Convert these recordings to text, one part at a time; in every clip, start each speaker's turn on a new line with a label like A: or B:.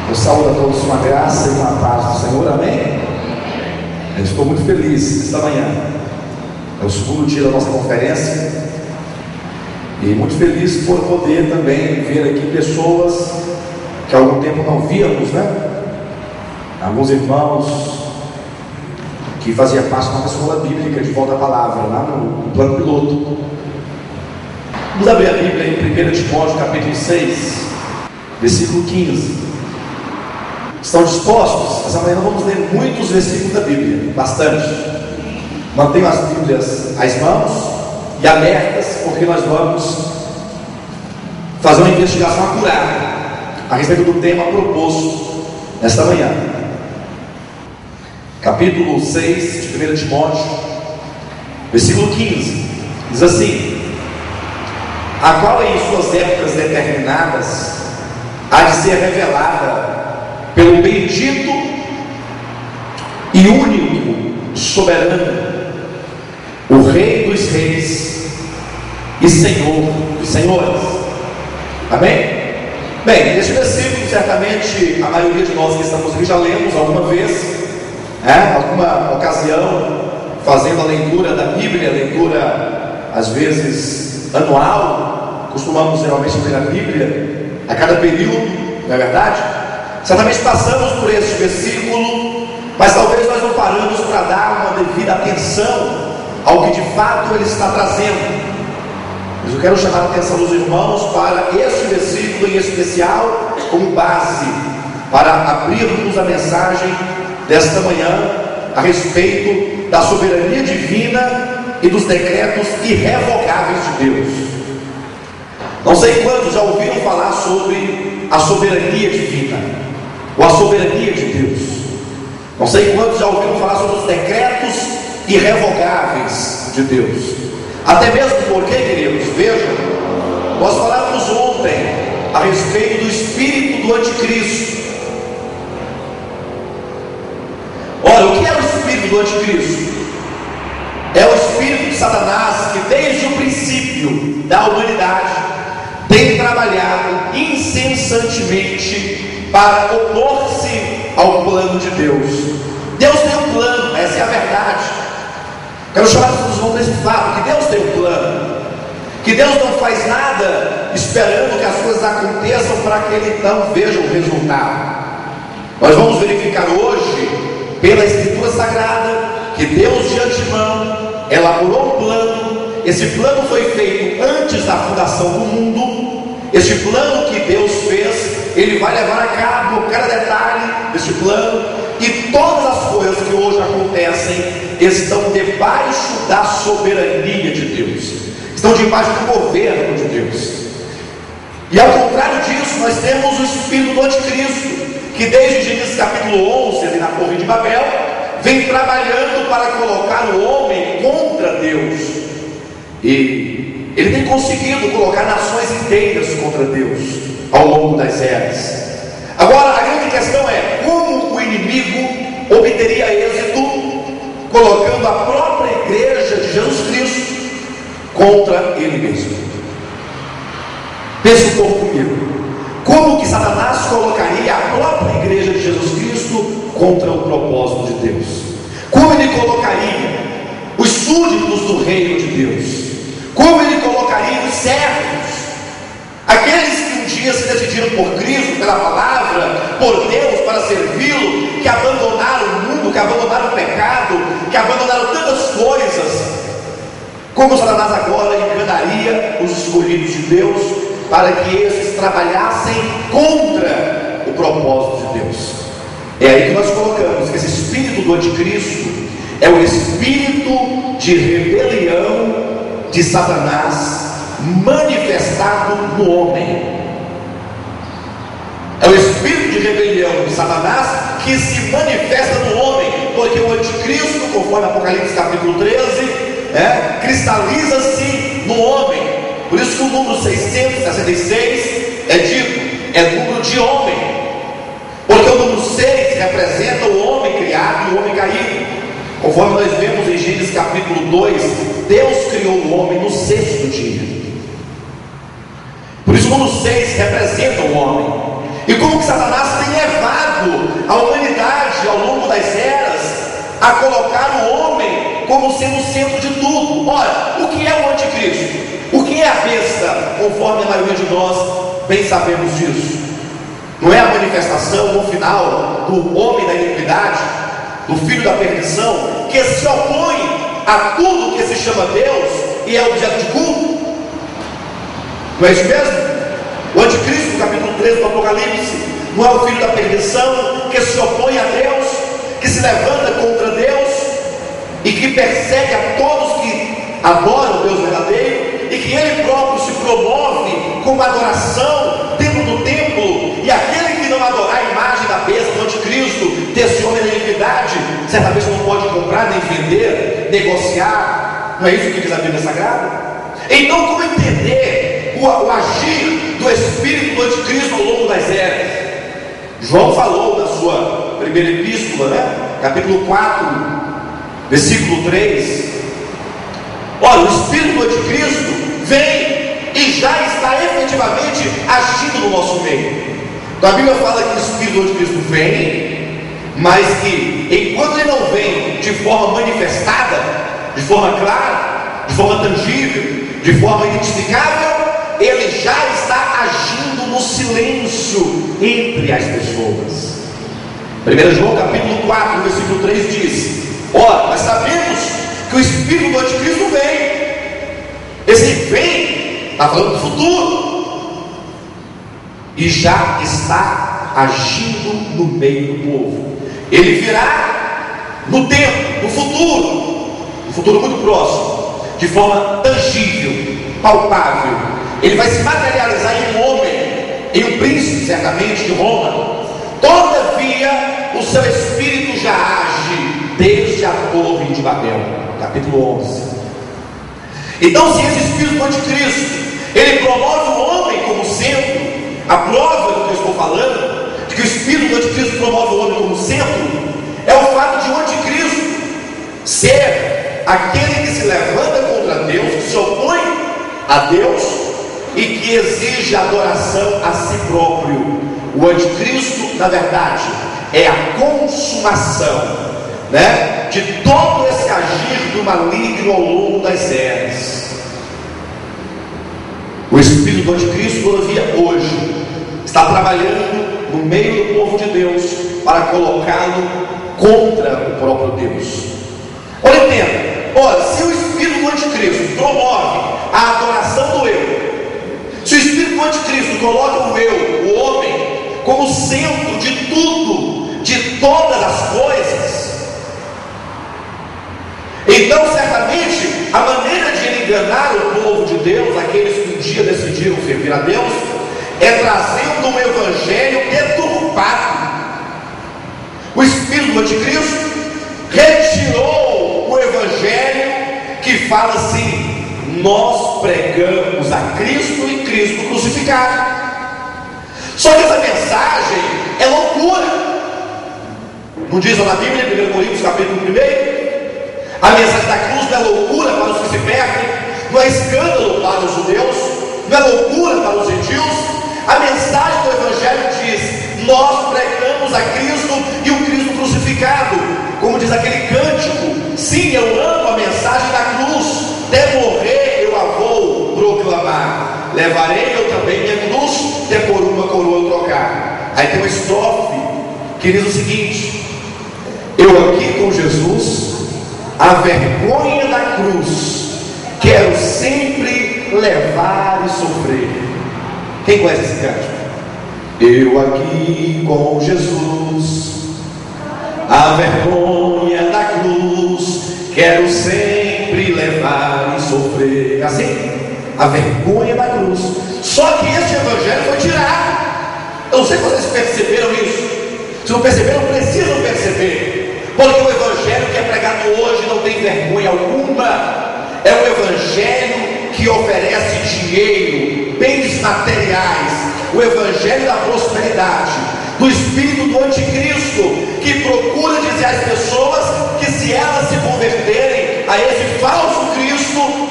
A: Eu saúdo a todos com a graça e com a paz do Senhor, amém? Eu estou muito feliz esta manhã. É o segundo dia da nossa conferência e muito feliz por poder também ver aqui pessoas que há algum tempo não víamos, né? Alguns irmãos que faziam parte da nossa escola bíblica de volta à palavra, lá no plano piloto. Vamos abrir a Bíblia em 1 Timóteo capítulo 6, versículo 15. Estão dispostos? Essa manhã nós vamos ler muitos versículos da Bíblia, bastante. Mantenham as Bíblias às mãos e abertas, porque nós vamos fazer uma investigação acurada a respeito do tema proposto nesta manhã. Capítulo 6 de 1 Timóteo, versículo 15, diz assim: a qual em suas épocas determinadas há de ser revelada pelo bendito e único soberano, o Rei dos reis e Senhor dos senhores. Amém? Bem, este versículo certamente a maioria de nós que estamos aqui já lemos alguma vez, alguma ocasião, fazendo a leitura da Bíblia, leitura às vezes anual. Costumamos geralmente ler a Bíblia a cada período, não é verdade? Certamente passamos por esse versículo, mas talvez nós não paramos para dar uma devida atenção ao que de fato ele está trazendo. Mas eu quero chamar a atenção dos irmãos para este versículo em especial, como base para abrirmos a mensagem desta manhã a respeito da soberania divina e dos decretos irrevogáveis de Deus. Não sei quantos já ouviram falar sobre a soberania divina, ou a soberania de Deus. Não sei quantos já ouviram falar sobre os decretos irrevogáveis de Deus. Até mesmo porque, queridos, vejam, nós falamos ontem a respeito do espírito do anticristo. Ora, o que é o espírito do anticristo? É o espírito de Satanás que desde o princípio da humanidade tem trabalhado incessantemente para opor-se ao plano de Deus. Deus tem um plano, essa é a verdade. Quero chamar os irmãos desse fato, que Deus tem um plano, que Deus não faz nada esperando que as coisas aconteçam para que Ele então veja o resultado. Nós vamos verificar hoje, pela Escritura Sagrada, que Deus de antemão elaborou um plano. Esse plano foi feito antes da fundação do mundo. Este plano que Deus fez, Ele vai levar a cabo cada detalhe deste plano, e todas as coisas que hoje acontecem estão debaixo da soberania de Deus, estão debaixo do governo de Deus. E ao contrário disso, nós temos o espírito do anticristo, que desde Gênesis capítulo 11, ali na Torre de Babel, vem trabalhando para colocar o homem contra Deus, e ele tem conseguido colocar nações inteiras contra Deus ao longo das eras. Agora a grande questão é como o inimigo obteria êxito colocando a própria igreja de Jesus Cristo contra ele mesmo. Pense um pouco comigo. Como que Satanás colocaria a própria igreja de Jesus Cristo contra o propósito de Deus? Como ele colocaria os súditos do reino de Deus? Como ele colocaria os servos, aqueles que um dia se decidiram por Cristo, pela palavra, por Deus, para servi-lo, que abandonaram o mundo, que abandonaram o pecado, que abandonaram tantas coisas? Como Satanás agora enganaria os escolhidos de Deus para que esses trabalhassem contra o propósito de Deus? É aí que nós colocamos que esse espírito do anticristo é o espírito de rebelião de Satanás manifestado no homem. É o espírito de rebelião de Satanás que se manifesta no homem, porque o anticristo, conforme Apocalipse capítulo 13, cristaliza-se no homem. Por isso que o número 666 é dito, é número de homem, porque o número 6 representa o homem criado e o homem caído. Conforme nós vemos em Gênesis capítulo 2, Deus criou o homem no sexto dia. Por isso o número 6 representa o homem. E como que Satanás tem levado a colocar o homem como sendo o centro de tudo. Ora, o que é o anticristo? O que é a besta? Conforme a maioria de nós bem sabemos disso. Não é a manifestação no final do homem da iniquidade, do filho da perdição, que se opõe a tudo que se chama Deus e é objeto de culto? Não é isso mesmo? O anticristo, no capítulo 13 do Apocalipse, não é o filho da perdição que se opõe a Deus, que se levanta contra Deus e que persegue a todos que adoram o Deus verdadeiro, e que ele próprio se promove como adoração dentro do templo, e aquele que não adorar a imagem da besta do anticristo, desse homem da iniquidade, certamente não pode comprar, nem vender, negociar. Não é isso que diz a Bíblia Sagrada? Então, como entender o agir do espírito do anticristo ao longo das eras? João falou na sua primeira epístola, capítulo 4, versículo 3. Olha, o espírito do anticristo vem e já está efetivamente agindo no nosso meio. Então a Bíblia fala que o espírito do anticristo vem, mas que enquanto ele não vem de forma manifestada, de forma clara, de forma tangível, de forma identificável, ele já está agindo no silêncio entre as pessoas. 1 João capítulo 4, versículo 3 diz: ora, nós sabemos que o espírito do anticristo vem. Esse vem, está falando do futuro, e já está agindo no meio do povo. Ele virá no tempo, no futuro muito próximo, de forma tangível, palpável. Ele vai se materializar em um homem, em um príncipe, certamente, de Roma. Todavia, o seu espírito já age desde a torre de Babel, capítulo 11. Então, se esse espírito do anticristo, ele promove o homem como centro, a prova do que eu estou falando, de que o espírito do anticristo promove o homem como centro, é o fato de o anticristo ser aquele que se levanta contra Deus, que se opõe a Deus e que exige adoração a si próprio. O anticristo, na verdade, é a consumação, de todo esse agir do maligno ao longo das eras. O espírito do anticristo, todavia, hoje está trabalhando no meio do povo de Deus para colocá-lo contra o próprio Deus. Olha, entenda. Olha, se o espírito do anticristo promove a adoração do eu, se o espírito do anticristo coloca o eu, o homem, como centro de tudo, de todas as coisas, então certamente a maneira de ele enganar o povo de Deus, aqueles que um dia decidiram servir a Deus, é trazendo um evangelho deturpado. O espírito do anticristo retirou o evangelho que fala assim: nós pregamos a Cristo e Cristo crucificado. Só que essa mensagem é loucura. Não diz lá na Bíblia, em 1 Coríntios capítulo 1? A mensagem da cruz não é loucura para os que se perdem, não é escândalo para os judeus, não é loucura para os gentios. A mensagem do evangelho diz: nós pregamos a Cristo e o Cristo crucificado. Como diz aquele cântico: sim, eu amo a mensagem da cruz, até morrer eu a vou proclamar. Levarei eu também minha cruz, até por uma coroa eu trocar. Aí tem uma estrofe que diz o seguinte: eu aqui com Jesus, a vergonha da cruz, quero sempre levar e sofrer. Quem conhece esse cântico? Eu aqui com Jesus, a vergonha da cruz, quero sempre levar e sofrer. Assim, a vergonha da cruz. Só que esse evangelho foi tirado. Eu não sei se vocês perceberam isso. Se não perceberam, precisam perceber. Porque o evangelho que é pregado hoje não tem vergonha alguma. É um evangelho que oferece dinheiro, bens materiais. O evangelho da prosperidade, do espírito do anticristo, que procura dizer às pessoas que se elas se converterem a esse falso Cristo,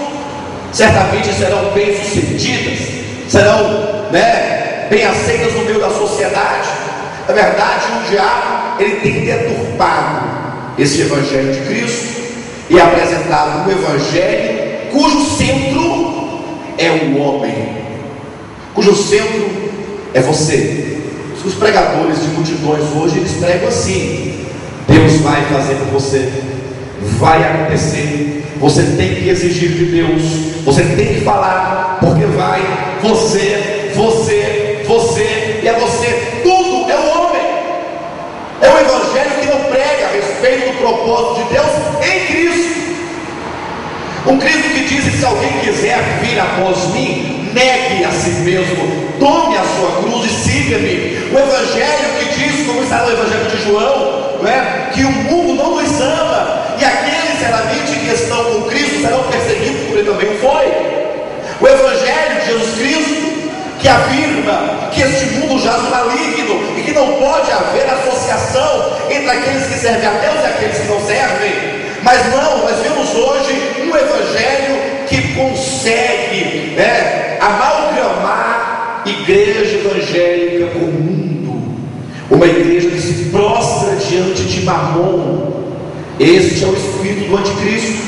A: certamente serão bem sucedidas, serão bem aceitas no meio da sociedade. Na verdade, o diabo, ele tem deturpado esse Evangelho de Cristo e é apresentado um Evangelho cujo centro é o homem, cujo centro é você. Os pregadores de multidões hoje, eles pregam assim: Deus vai fazer por você, vai acontecer, você tem que exigir de Deus, você tem que falar, porque vai, você, e é você, tudo é o homem. É um Evangelho que não prega a respeito do propósito de Deus em Cristo. Um Cristo que diz: se alguém quiser vir após mim, negue a si mesmo, tome a sua cruz e siga-me. O Evangelho que diz, como está no Evangelho de João, não é? Que o mundo não nos ama, e aqueles certamente que estão com Cristo serão perseguidos, como ele também foi. O Evangelho de Jesus Cristo, que afirma que este mundo jaz no maligno e que não pode haver associação entre aqueles que servem a Deus e aqueles que não servem. Mas não, nós vemos hoje um Evangelho que consegue amalgamar igreja evangélica com o mundo, uma igreja que se prostra diante de Mamon. Este é o espírito do anticristo,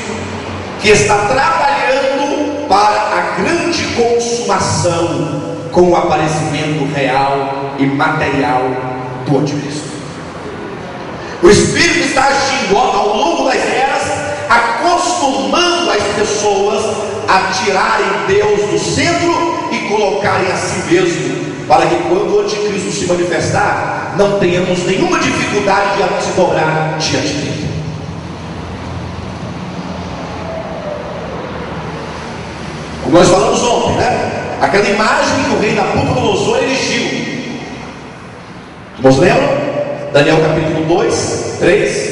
A: que está trabalhando para a grande consumação com o aparecimento real e material do anticristo. O Espírito está agindo ao longo das eras, acostumando as pessoas a tirarem Deus do centro e colocarem a si mesmo, para que quando o anticristo se manifestar, não tenhamos nenhuma dificuldade de se dobrar diante dele. Como nós falamos ontem, aquela imagem que o rei Nabucodonosor erigiu. Nós lembram? Daniel capítulo 2, 3.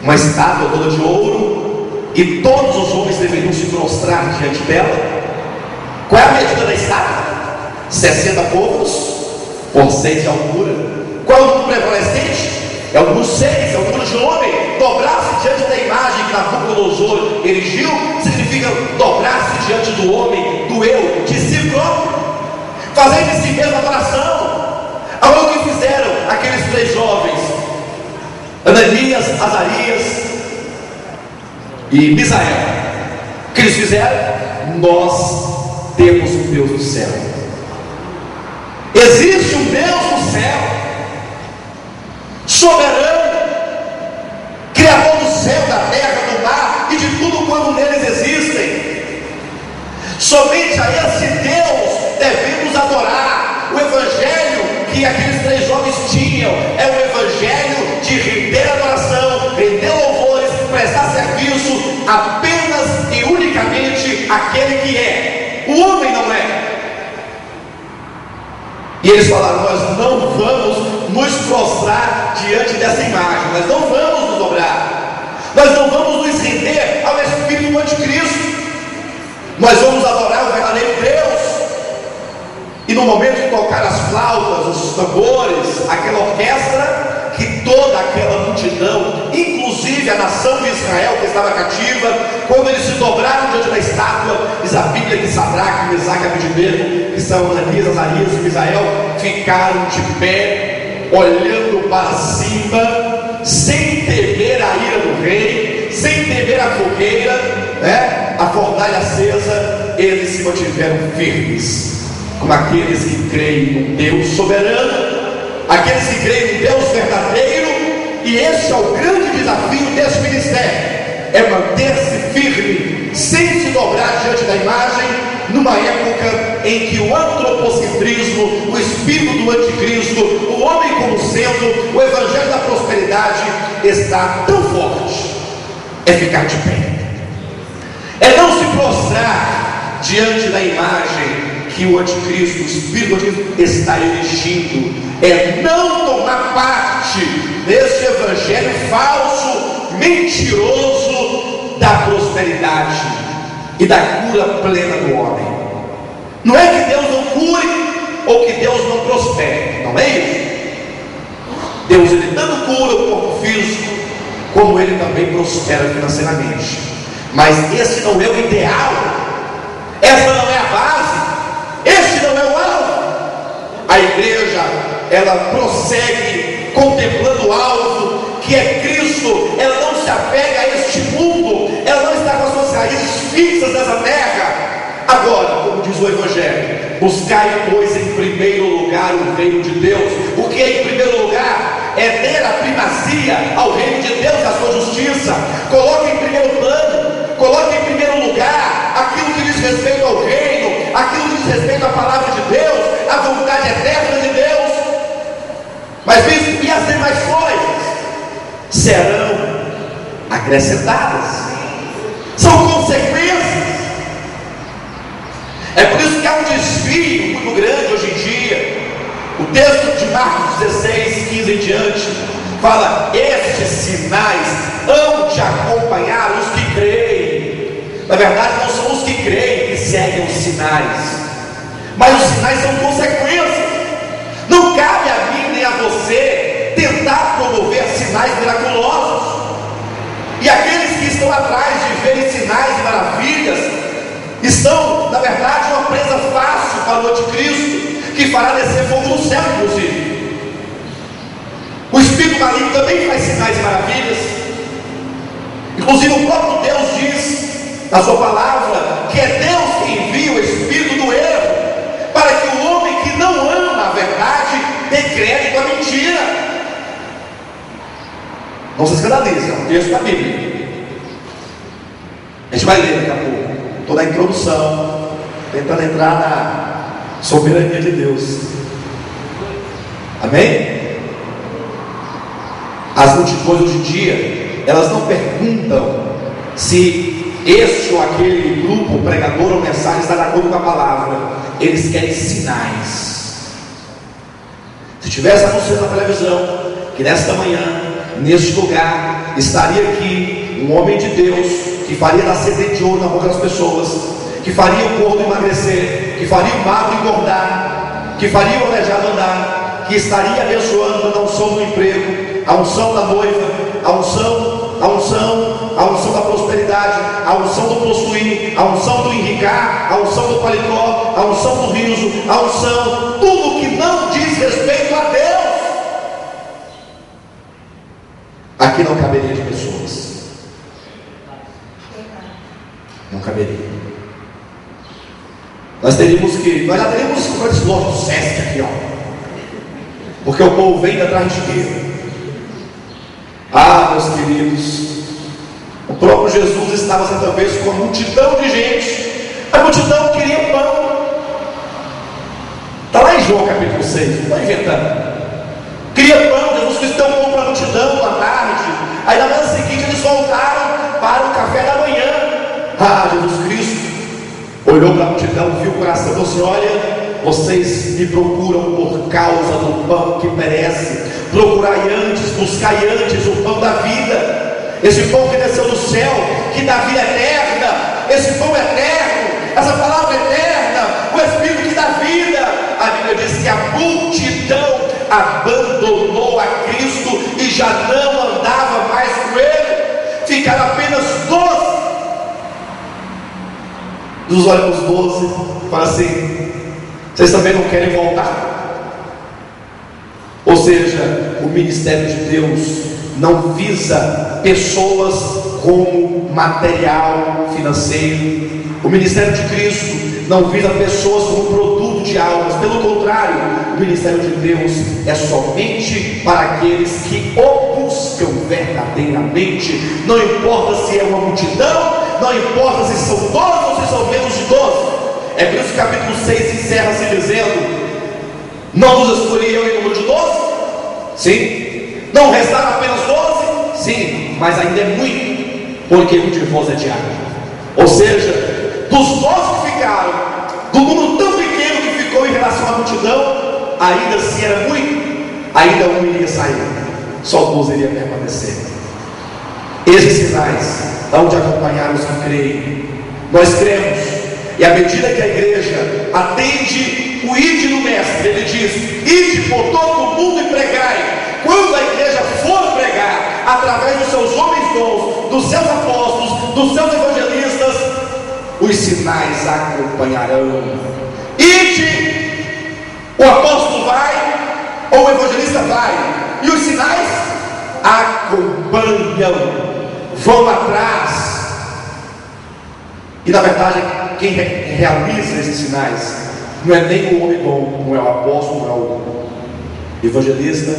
A: Uma estátua toda de ouro, e todos os homens deveriam se prostrar diante dela. Qual é a medida da estátua? 60 côvados por 6 de altura. Qual é o número prevalecente? É o número 6, é o número de homem. Dobrar-se diante da imagem que Nabucodonosor erigiu significa dobrar-se diante do homem, do eu, de si próprio, fazer de si mesmo adoração. Olha o que fizeram aqueles 3 jovens, Ananias, Azarias e Misael. O que eles fizeram? Nós temos um Deus do céu. Existe um Deus do céu, soberano, criador do céu, da terra, do mar e de tudo quanto neles existem. Somente a esse Deus devemos adorar. O Evangelho que aqueles 3 jovens tinham é um Evangelho de render adoração, render louvores, prestar serviço apenas e unicamente àquele que é. O homem não é. E eles falaram: nós não vamos nos prostrar diante dessa imagem, nós não vamos nos dobrar, nós não vamos nos render ao espírito do anticristo, nós vamos adorar o verdadeiro Deus. E no momento de tocar as flautas, os tambores, aquela orquestra, que toda aquela multidão, inclusive a nação de Israel que estava cativa, quando eles se dobraram diante da estátua, diz a Bíblia que Sadraque, Mesaque e Abednego, que são Ananias, Azarias e Misael, ficaram de pé, olhando para cima, sem temer a ira do rei, sem temer a fogueira, a fornalha acesa. Eles se mantiveram firmes, como aqueles que creem num Deus soberano, aqueles que creem num Deus verdadeiro. E esse é o grande desafio desse ministério: é manter-se firme, sem se dobrar diante da imagem, numa época em que o antropocentrismo, o espírito do anticristo, o homem como centro, o evangelho da prosperidade está tão forte. É ficar de pé, é não se prostrar diante da imagem que o anticristo, o espírito do anticristo está erigindo, é não tomar parte nesse evangelho falso, mentiroso da prosperidade e da cura plena do homem. Não é que Deus não cure ou que Deus não prospere, não é isso. Deus, ele tanto cura o corpo físico, como ele também prospera financeiramente. Mas esse não é o ideal, essa não é a base, esse não é o alvo. A igreja, ela prossegue contemplando o alvo, que é Cristo. Ela conquistas dessa terra. Agora, como diz o Evangelho, buscai, pois, em primeiro lugar o reino de Deus. O que é em primeiro lugar? É ter a primazia ao reino de Deus e a sua justiça. Coloque em primeiro plano, coloque em primeiro lugar aquilo que diz respeito ao reino, aquilo que diz respeito à palavra de Deus, à vontade eterna de Deus. Mas bispo, e as demais coisas serão acrescentadas. São consequências. É por isso que há um desvio muito grande hoje em dia. O texto de Marcos 16, 15 em diante fala: estes sinais hão de acompanhar os que creem. Na verdade, não são os que creem que seguem os sinais, mas os sinais são consequências. Não cabe a mim nem a você tentar promover sinais miraculosos. E aqueles que estão atrás de verem sinais e maravilhas estão, na verdade, uma presa fácil para o anticristo, que fará descer fogo no céu, inclusive. O espírito maligno também faz sinais e maravilhas. Inclusive o próprio Deus diz na sua palavra que é Deus que envia o espírito do erro, para que o homem que não ama a verdade dê crédito à mentira. Não se escandalize, é um texto da Bíblia. A gente vai ler daqui a pouco toda a introdução, tentando entrar na soberania de Deus. Amém? As multidões hoje em dia, elas não perguntam se este ou aquele grupo, pregador ou mensagem está de acordo com a palavra. Eles querem sinais. Se tivesse anunciado na televisão que nesta manhã, neste lugar, estaria aqui um homem de Deus que faria nascer dente de ouro na boca das pessoas, que faria o gordo emagrecer, que faria o magro engordar, que faria o aleijado andar, que estaria abençoando, dando a unção do emprego, a unção da noiva, a unção da prosperidade, a unção do possuir, a unção do enricar, a unção do paletó, a unção do riso, a unção, tudo que não diz respeito a Deus. Aqui não caberia de pessoas. Não caberia. Nós já teríamos quantos lojas do Sesc aqui, ó. Porque o povo vem atrás de quê? Ah, meus queridos, o próprio Jesus estava certa vez com uma multidão de gente. A multidão queria pão. Está lá em João capítulo 6, não estou inventando. Queria pão, Jesus Cristo deu pão para a multidão à tarde. Aí na manhã seguinte eles voltaram para o café da manhã. Ah, Jesus Cristo olhou para a multidão, viu o coração e falou assim: olha, vocês me procuram por causa do pão que perece. Procurai antes, buscai antes o pão da vida. Esse pão que desceu do céu, que dá vida eterna. Esse pão eterno, essa palavra eterna, o Espírito que dá vida. A Bíblia diz que a multidão abandonou a Cristo e já não andava mais com Ele. Ficaram apenas 12. Dos olha para os 12 e fala assim: vocês também não querem voltar? Ou seja, o ministério de Deus não visa pessoas como material financeiro. O ministério de Cristo não visa pessoas como produto de almas. Pelo contrário, o ministério de Deus é somente para aqueles que o buscam verdadeiramente. Não importa se é uma multidão, não importa se são 12 ou se são menos de 12. É por isso que o capítulo 6 encerra-se dizendo: não nos escolhi eu em número de 12? Sim. Não restaram apenas 12? Sim, mas ainda é muito, porque um de vós é diabo. Ou seja, dos 12 que ficaram, do número tão pequeno que ficou em relação à multidão, ainda assim era muito, ainda um iria sair, só 12 iria permanecer. Esses sinais hão de acompanhar os que creem. Nós cremos, e à medida que a igreja atende o ide do mestre, ele diz: ide por todo o mundo e pregai. Quando a igreja for pregar, através dos seus homens bons, dos seus apóstolos, dos seus evangelistas, os sinais acompanharão. Ide, o apóstolo vai, ou o evangelista vai, e os sinais acompanham, vão atrás. E na verdade, quem realiza esses sinais não é nem o homem bom, não é o apóstolo, não é o evangelista,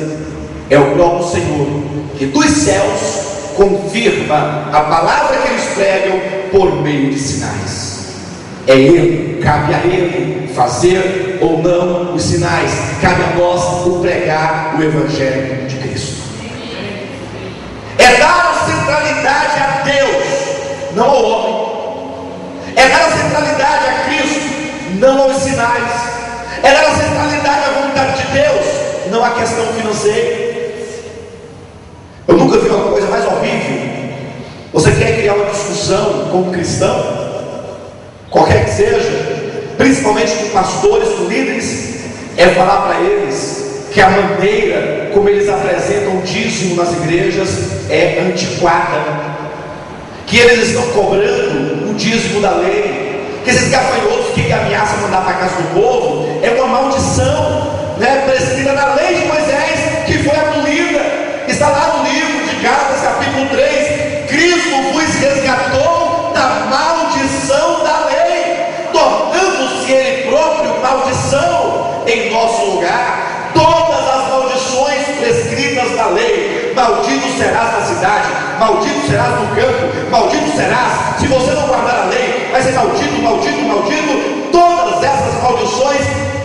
A: é o próprio Senhor, que dos céus confirma a palavra que eles pregam por meio de sinais. É Ele, cabe a Ele fazer ou não os sinais, cabe a nós o pregar o Evangelho de Cristo. É dar a centralidade a Deus, não ao homem. É dar a centralidade a Cristo, não aos sinais. É dar a centralidade à vontade de Deus, não à questão financeira. Eu nunca vi uma coisa mais horrível. Você quer criar uma discussão com um cristão, qualquer que seja, principalmente com pastores, com líderes, é falar para eles que a maneira como eles apresentam o dízimo nas igrejas é antiquada, que eles estão cobrando o dízimo da lei, que esses gafanhotos que ameaçam mandar para a casa do povo é uma maldição, prescrita na lei de Moisés, que foi abolida. Está lá no livro de Gálatas capítulo 3, Cristo vos resgatou da maldição da lei, tornando-se Ele próprio maldição em nosso lugar. Todas as maldições prescritas da lei: maldito serás na cidade, maldito serás no campo, maldito serás, se você não guardar a lei, vai ser maldito, maldito, maldito. Todas essas maldições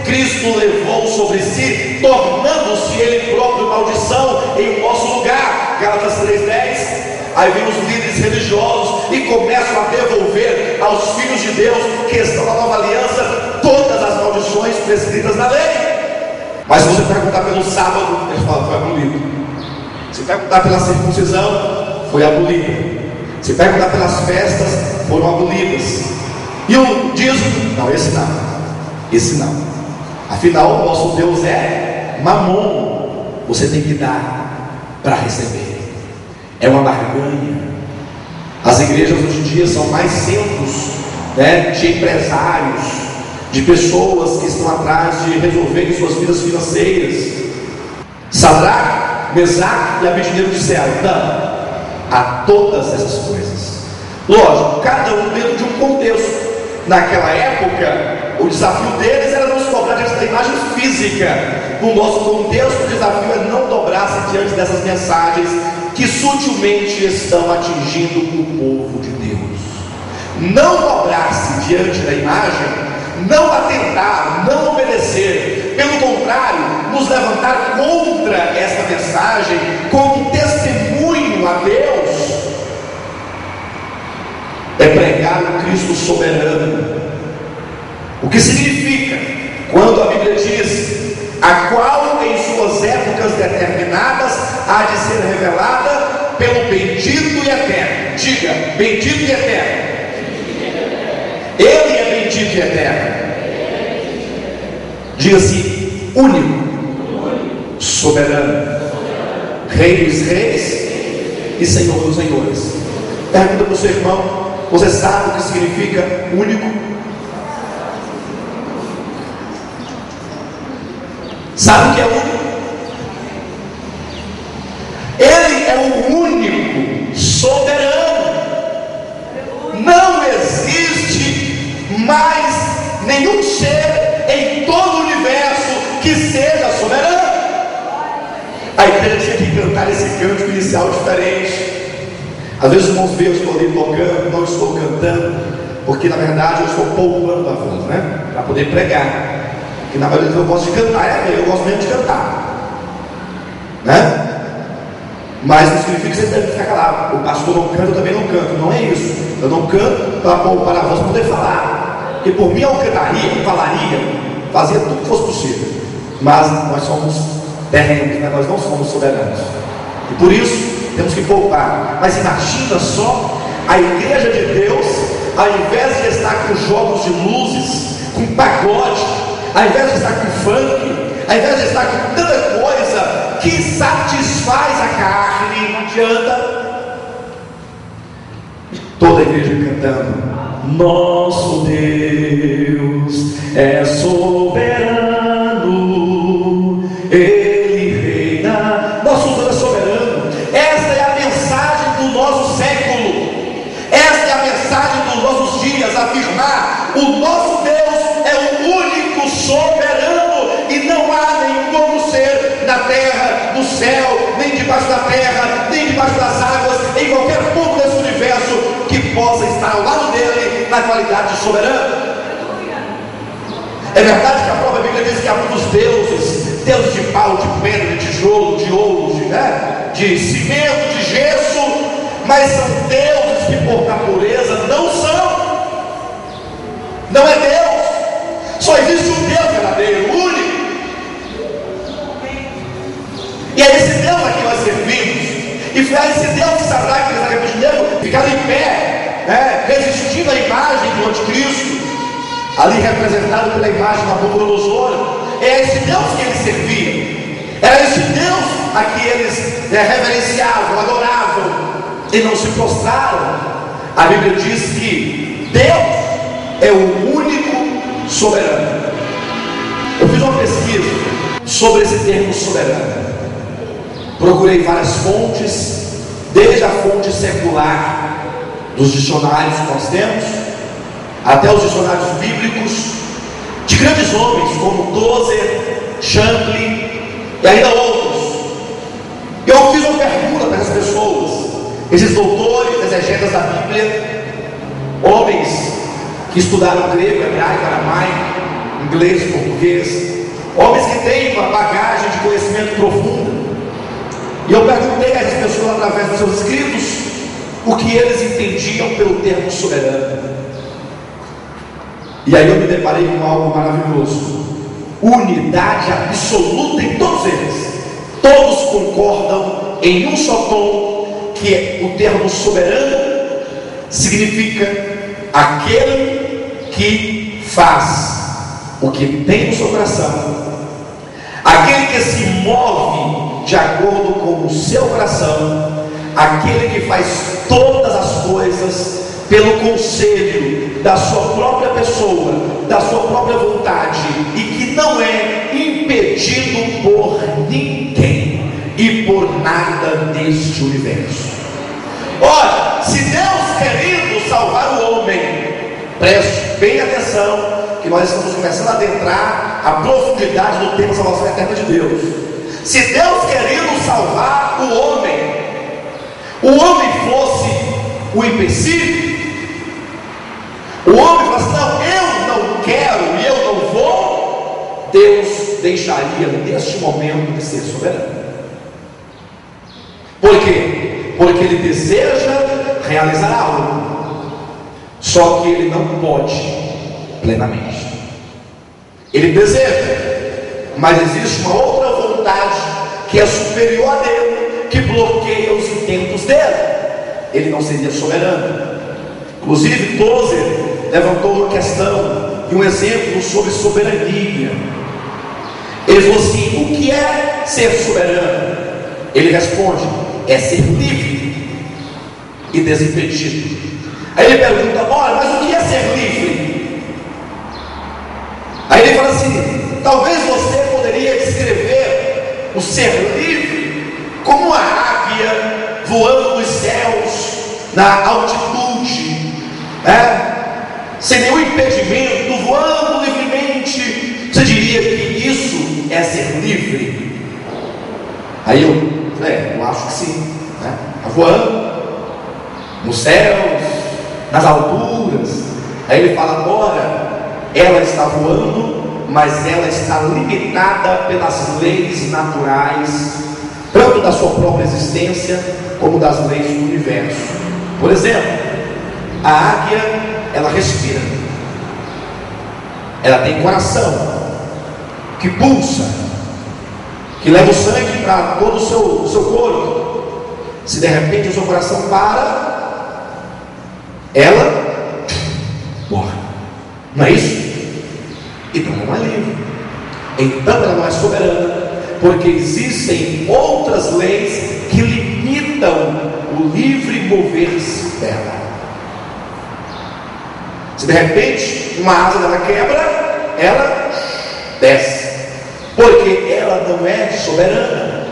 A: Cristo levou sobre si, tornando-se Ele próprio maldição em nosso lugar. Gálatas 3:10. Aí vem os líderes religiosos e começam a devolver aos filhos de Deus que estão na nova aliança todas as maldições prescritas na lei. Mas se você perguntar pelo sábado, eles falam: foi abolido. Se perguntar pela circuncisão, foi abolido. Se perguntar pelas festas, foram abolidas. E o dízimo? Não, esse não. Esse não. Afinal, o nosso Deus é mamon. Você tem que dar para receber. É uma barganha. As igrejas hoje em dia são mais centros de empresários, de pessoas que estão atrás de resolverem suas vidas financeiras. Sadraque, Mesaque e Abednego disseram não a todas essas coisas. Lógico, cada um dentro de um contexto. Naquela época, o desafio deles era não se dobrar diante da imagem física. No nosso contexto, o desafio é não dobrar-se diante dessas mensagens que sutilmente estão atingindo o povo de Deus. Não dobrar-se diante da imagem, não atentar, não obedecer, pelo contrário, nos levantar contra esta mensagem como testemunho a Deus, é pregar o Cristo soberano. O que significa quando a Bíblia diz: a qual em suas épocas determinadas há de ser revelada pelo bendito e eterno. Diga: bendito e eterno. Ele é bendito e eterno. Diga assim: único, soberano, Rei dos reis e Senhor dos senhores. Pergunta para o seu irmão: você sabe o que significa único? Sabe o que é único? Ele é o único soberano. Não existe mais nenhum ser em todo o universo que seja soberano. A igreja tinha que cantar esse canto inicial diferente. Às vezes os irmãos veem, eu estou ali tocando, não estou cantando, porque na verdade eu estou poupando a voz, para poder pregar. Porque na maioria eu gosto de cantar, eu gosto mesmo de cantar, mas não significa que você deve ficar calado. O pastor não canta, eu também não canto, não é isso. Eu não canto para poupar a voz, para poder falar, porque por mim eu cantaria, eu falaria, fazia tudo que fosse possível, mas nós somos terrenos, nós não somos soberanos, e por isso temos que poupar. Mas imagina só a igreja de Deus, ao invés de estar com jogos de luzes, com pagode, ao invés de estar com funk, ao invés de estar com tanta coisa que satisfaz a carne, não adianta. Toda a igreja cantando: nosso Deus é soberano, Ele reina. Nosso Deus é soberano. Esta é a mensagem do nosso século. Esta é a mensagem dos nossos dias. O nosso Deus é o único soberano, e não há nenhum outro ser na terra, no céu, nem debaixo da terra, nem debaixo das águas, em qualquer ponto desse universo, que possa estar ao lado dele na qualidade de soberano. É verdade que a própria Bíblia diz que há muitos deuses, deuses de pau, de pedra, de tijolo, de ouro, de cimento, de gesso, mas são deuses que por natureza não são. Não é Deus. Só existe um Deus verdadeiro, único. E é esse Deus a que nós servimos. E foi a esse Deus que Sadraque, Mesaque e Abednego ficaram em pé, resistindo à imagem do anticristo, ali representado pela imagem da Nabucodonosor. É esse Deus que eles serviam. Era esse Deus a que eles reverenciavam, adoravam, e não se prostraram. A Bíblia diz que Deus é o único soberano. Eu fiz uma pesquisa sobre esse termo soberano. Procurei várias fontes, desde a fonte secular dos dicionários que nós temos, até os dicionários bíblicos, de grandes homens como Tozer, Champlin e ainda outros. Eu fiz uma pergunta para essas pessoas, esses doutores, exegetas da Bíblia, homens que estudaram grego, hebraico, aramaico, inglês, português, homens que têm uma bagagem de conhecimento profunda. E eu perguntei a essas pessoas, através dos seus escritos, o que eles entendiam pelo termo soberano. E aí eu me deparei com algo maravilhoso: unidade absoluta em todos eles. Todos concordam em um só tom, que o termo soberano significa aquele que faz o que tem no seu coração, aquele que se move de acordo com o seu coração, aquele que faz todas as coisas pelo conselho da sua própria pessoa, da sua própria vontade, e que não é impedido por ninguém e por nada deste universo. Olha, se Deus querendo salvar o homem, preste bem atenção, que nós estamos começando a adentrar a profundidade do tema salvação eterna de Deus. Se Deus querendo salvar o homem fosse o empecilho, o homem falasse: não, eu não quero e eu não vou, Deus deixaria neste momento de ser soberano. Por quê? Porque Ele deseja realizar algo, só que Ele não pode plenamente. Ele deseja, mas existe uma outra vontade que é superior a dele, que bloqueia os intentos dele. Ele não seria soberano. Inclusive Tozer levantou uma questão e um exemplo sobre soberania. Ele falou assim: o que é ser soberano? Ele responde: é ser livre e desimpedido. Aí ele pergunta: olha, mas o que é ser livre? Aí ele fala assim: talvez você poderia descrever o ser livre como uma águia voando nos céus, na altitude, sem nenhum impedimento, voando livremente. Você diria que isso é ser livre? Aí eu acho que sim, está voando nos céus, nas alturas. Aí ele fala: agora ela está voando, mas ela está limitada pelas leis naturais, tanto da sua própria existência como das leis do universo. Por exemplo, a águia, ela respira, ela tem coração que pulsa, que leva o sangue para todo o seu corpo. Se de repente o seu coração para, ela morre. Não é isso? Então não é livre. Então ela não é soberana, porque existem outras leis que limitam o livre mover-se dela. Se de repente uma asa dela quebra, ela desce, porque ela não é soberana.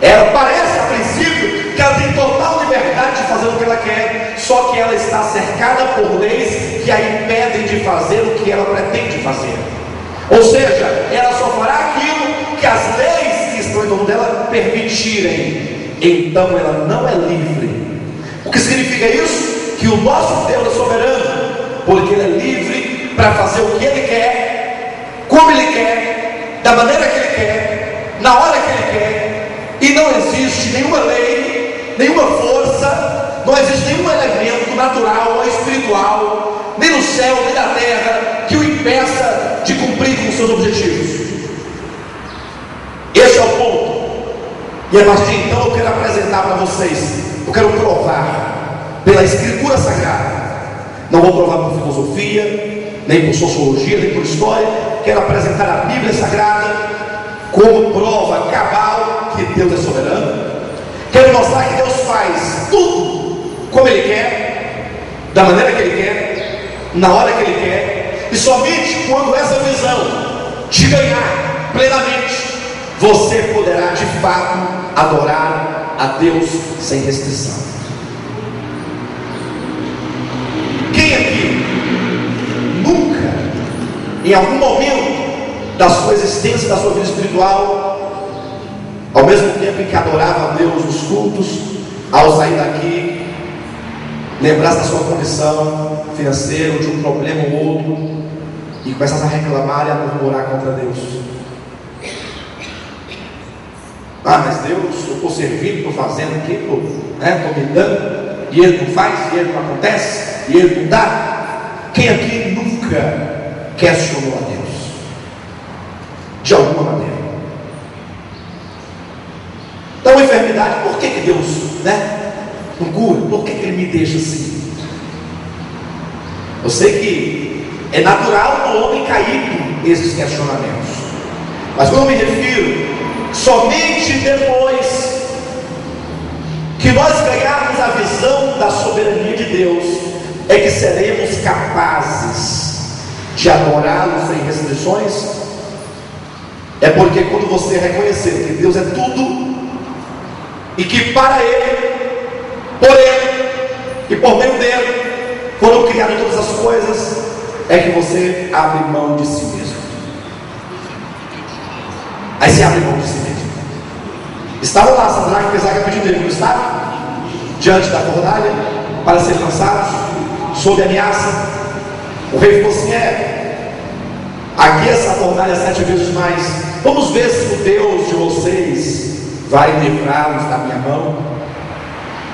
A: Ela parece a princípio que ela tem total liberdade de fazer o que ela quer, só que ela está cercada por leis que a impedem de fazer o Ou seja, ela só fará aquilo que as leis que estão em torno dela permitirem. Então ela não é livre. O que significa isso? Que o nosso Deus é soberano, porque Ele é livre para fazer o que Ele quer, como Ele quer, da maneira que Ele quer, na hora que Ele quer. E não existe nenhuma lei, nenhuma força, não existe nenhum elemento natural ou espiritual, nem no céu, nem na terra, que o impeça de cumprir com os seus objetivos. Esse é o ponto. E a partir de então eu quero apresentar para vocês, eu quero provar pela Escritura Sagrada. Não vou provar por filosofia, nem por sociologia, nem por história. Quero apresentar a Bíblia Sagrada como prova cabal que Deus é soberano. Quero mostrar que Deus faz tudo como Ele quer, da maneira que Ele quer, na hora que Ele quer. E somente quando essa visão te ganhar plenamente, você poderá de fato adorar a Deus sem restrição. Quem aqui nunca, em algum momento da sua existência, da sua vida espiritual, ao mesmo tempo em que adorava a Deus nos cultos, ao sair daqui, lembrasse da sua condição financeira, ou de um problema ou outro, e começasse a reclamar e a murmurar contra Deus? Ah, mas Deus, eu estou servindo, estou fazendo aqui, estou me dando, e Ele não faz, e Ele não acontece, e Ele não dá. Quem aqui nunca questionou a Deus? De alguma maneira. Então, a enfermidade, por que Deus não cura? Por que Ele me deixa assim? Eu sei que é natural no homem caído esses questionamentos, mas quando eu me refiro, somente depois que nós ganharmos a visão da soberania de Deus, é que seremos capazes de adorá-lo sem restrições. É porque quando você reconhecer que Deus é tudo, e que para Ele, por Ele e por meio dEle foram criadas todas as coisas, é que você abre mão de si mesmo. Aí você abre mão de si mesmo. Estavam lá Sadraque, Mesaque e Abednego, não estavam? Diante da fornalha, para serem lançados, sob ameaça. O rei falou assim: aqui essa fornalha 7 vezes mais. Vamos ver se o Deus de vocês vai livrá-los da minha mão.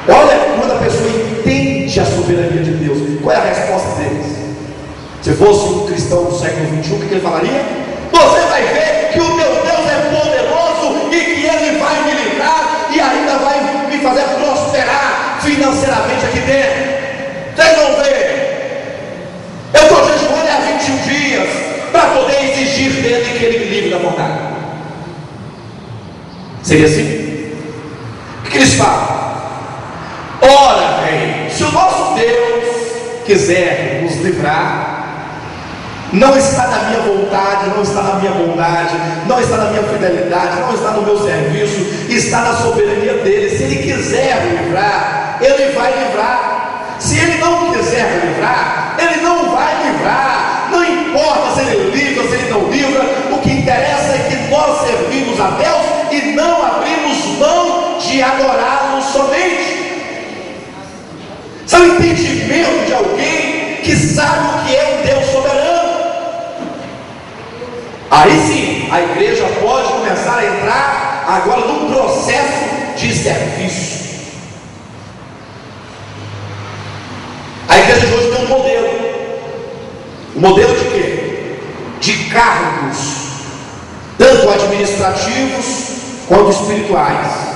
A: Olha, quando a pessoa entende a soberania de Deus, qual é a resposta deles? Se fosse um cristão do século 21, o que ele falaria? Você vai ver que o meu Deus é poderoso e que Ele vai me livrar e ainda vai me fazer prosperar financeiramente aqui dentro. Vocês vão ver. Eu estou jejuando há 21 dias para poder exigir dele que Ele me livre da vontade. Seria assim? O que eles falam? Ora, rei, se o nosso Deus quiser nos livrar, não está na minha vontade, não está na minha bondade, não está na minha fidelidade, não está no meu serviço, está na soberania dele. Se Ele quiser me livrar, Ele vai livrar. Se Ele não quiser me livrar, Ele não vai livrar. Não importa se Ele livra, se Ele não livra, o que interessa é que nós servimos a Deus e não abrimos mão de adorá-lo somente. Isso é o entendimento de alguém que sabe o que é um Deus soberano. Aí sim, a igreja pode começar a entrar agora num processo de serviço. A igreja de hoje tem um modelo. Um modelo de quê? De cargos, tanto administrativos quanto espirituais.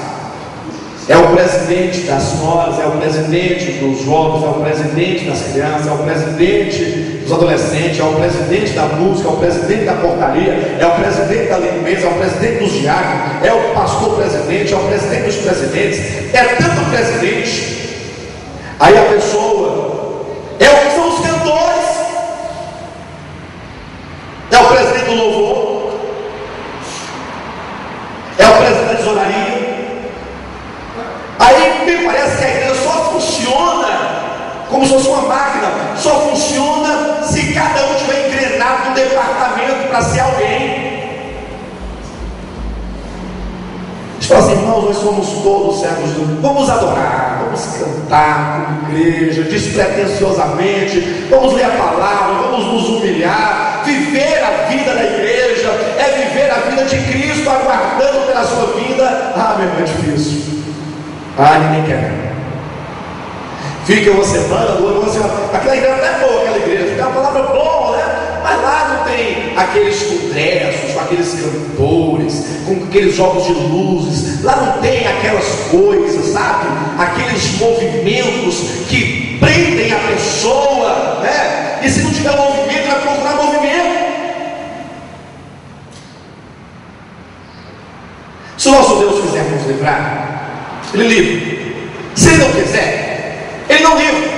A: É o presidente das senhoras, é o presidente dos jovens, é o presidente das crianças, é o presidente dos adolescentes, é o presidente da música, é o presidente da portaria, é o presidente da limpeza, é o presidente dos diáconos, é o pastor presidente, é o presidente dos presidentes. É tanto presidente. Aí a pessoa são os cantores, é o presidente do louvor, é o presidente da tesouraria. Aí me parece que a igreja só funciona como se fosse uma máquina, só funciona se cada um tiver engrenado no departamento para para ser alguém. A gente fala assim: irmãos, nós somos todos servos de Deus. Vamos adorar, vamos cantar como igreja, despretensiosamente, vamos ler a palavra, vamos nos humilhar. Viver a vida da igreja é viver a vida de Cristo, aguardando pela sua vida. Ah, meu irmão, é difícil. Ah, ninguém quer. Fica uma semana, duas semanas. Aquela igreja não é boa, aquela igreja, tem uma palavra boa, né? Mas lá não tem aqueles congressos, com aqueles cantores, com aqueles jogos de luzes. Lá não tem aquelas coisas, sabe? Aqueles movimentos que prendem a pessoa, né? E se não tiver movimento, vai procurar movimento. Se o nosso Deus quiser nos livrar, Ele livra. Se Ele não quiser, Ele não livra.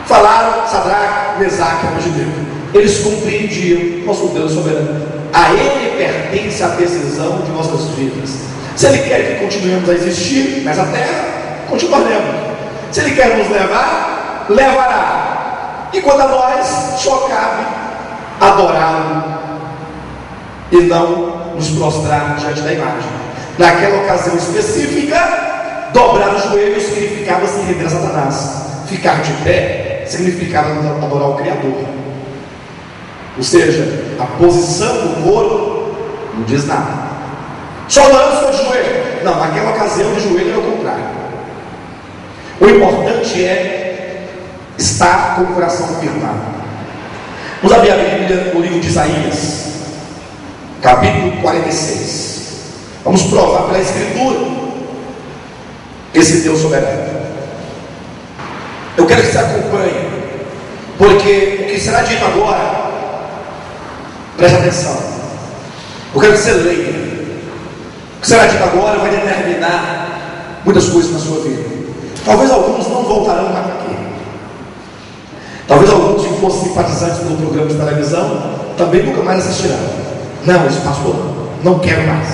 A: Falaram Sadraque, Mesaque e Abednego. Eles compreendiam: nosso Deus soberano, a Ele pertence a decisão de nossas vidas. Se Ele quer que continuemos a existir nessa terra, continuaremos. Se Ele quer nos levar, levará. E quando a nós, só cabe adorá-lo e não nos prostrar diante da imagem. Naquela ocasião específica, dobrar os joelhos significava se render a Satanás. Ficar de pé significava adorar o Criador. Ou seja, a posição do corpo não diz nada. Só adoramos foi de joelho. Não, naquela ocasião de joelho era o contrário. O importante é estar com o coração firmado. Vamos abrir a Bíblia no livro de Isaías, capítulo 46. Vamos provar pela Escritura esse Deus soberano. Eu quero que você acompanhe, porque o que será dito agora, preste atenção. Eu quero que você leia. O que será dito agora vai determinar muitas coisas na sua vida. Talvez alguns não voltarão mais aqui. Talvez alguns que fossem simpatizantes do programa de televisão também nunca mais assistirão. Não, esse pastor não quero mais.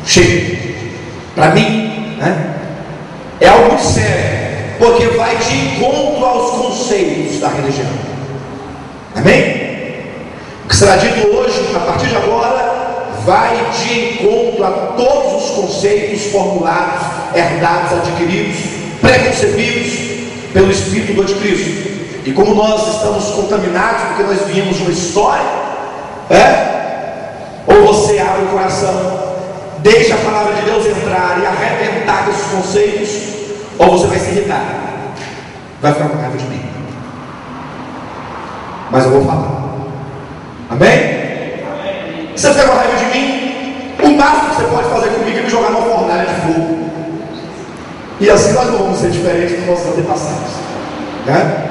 A: Chega. Para mim, né, é algo muito sério, porque vai de encontro aos conceitos da religião. Amém? O que será dito hoje, a partir de agora, vai de encontro a todos os conceitos formulados, herdados, adquiridos, preconcebidos pelo Espírito do Anticristo. E como nós estamos contaminados, porque nós viemos de uma história, ou você abre o coração, deixa a palavra de Deus entrar e arrebentar desses conceitos, ou você vai se irritar, vai ficar com raiva de mim. Mas eu vou falar. Amém? Se você ficar com raiva de mim, o máximo que você pode fazer comigo é me jogar numa fornalha de fogo. E assim nós não vamos ser diferentes dos nossos antepassados, né?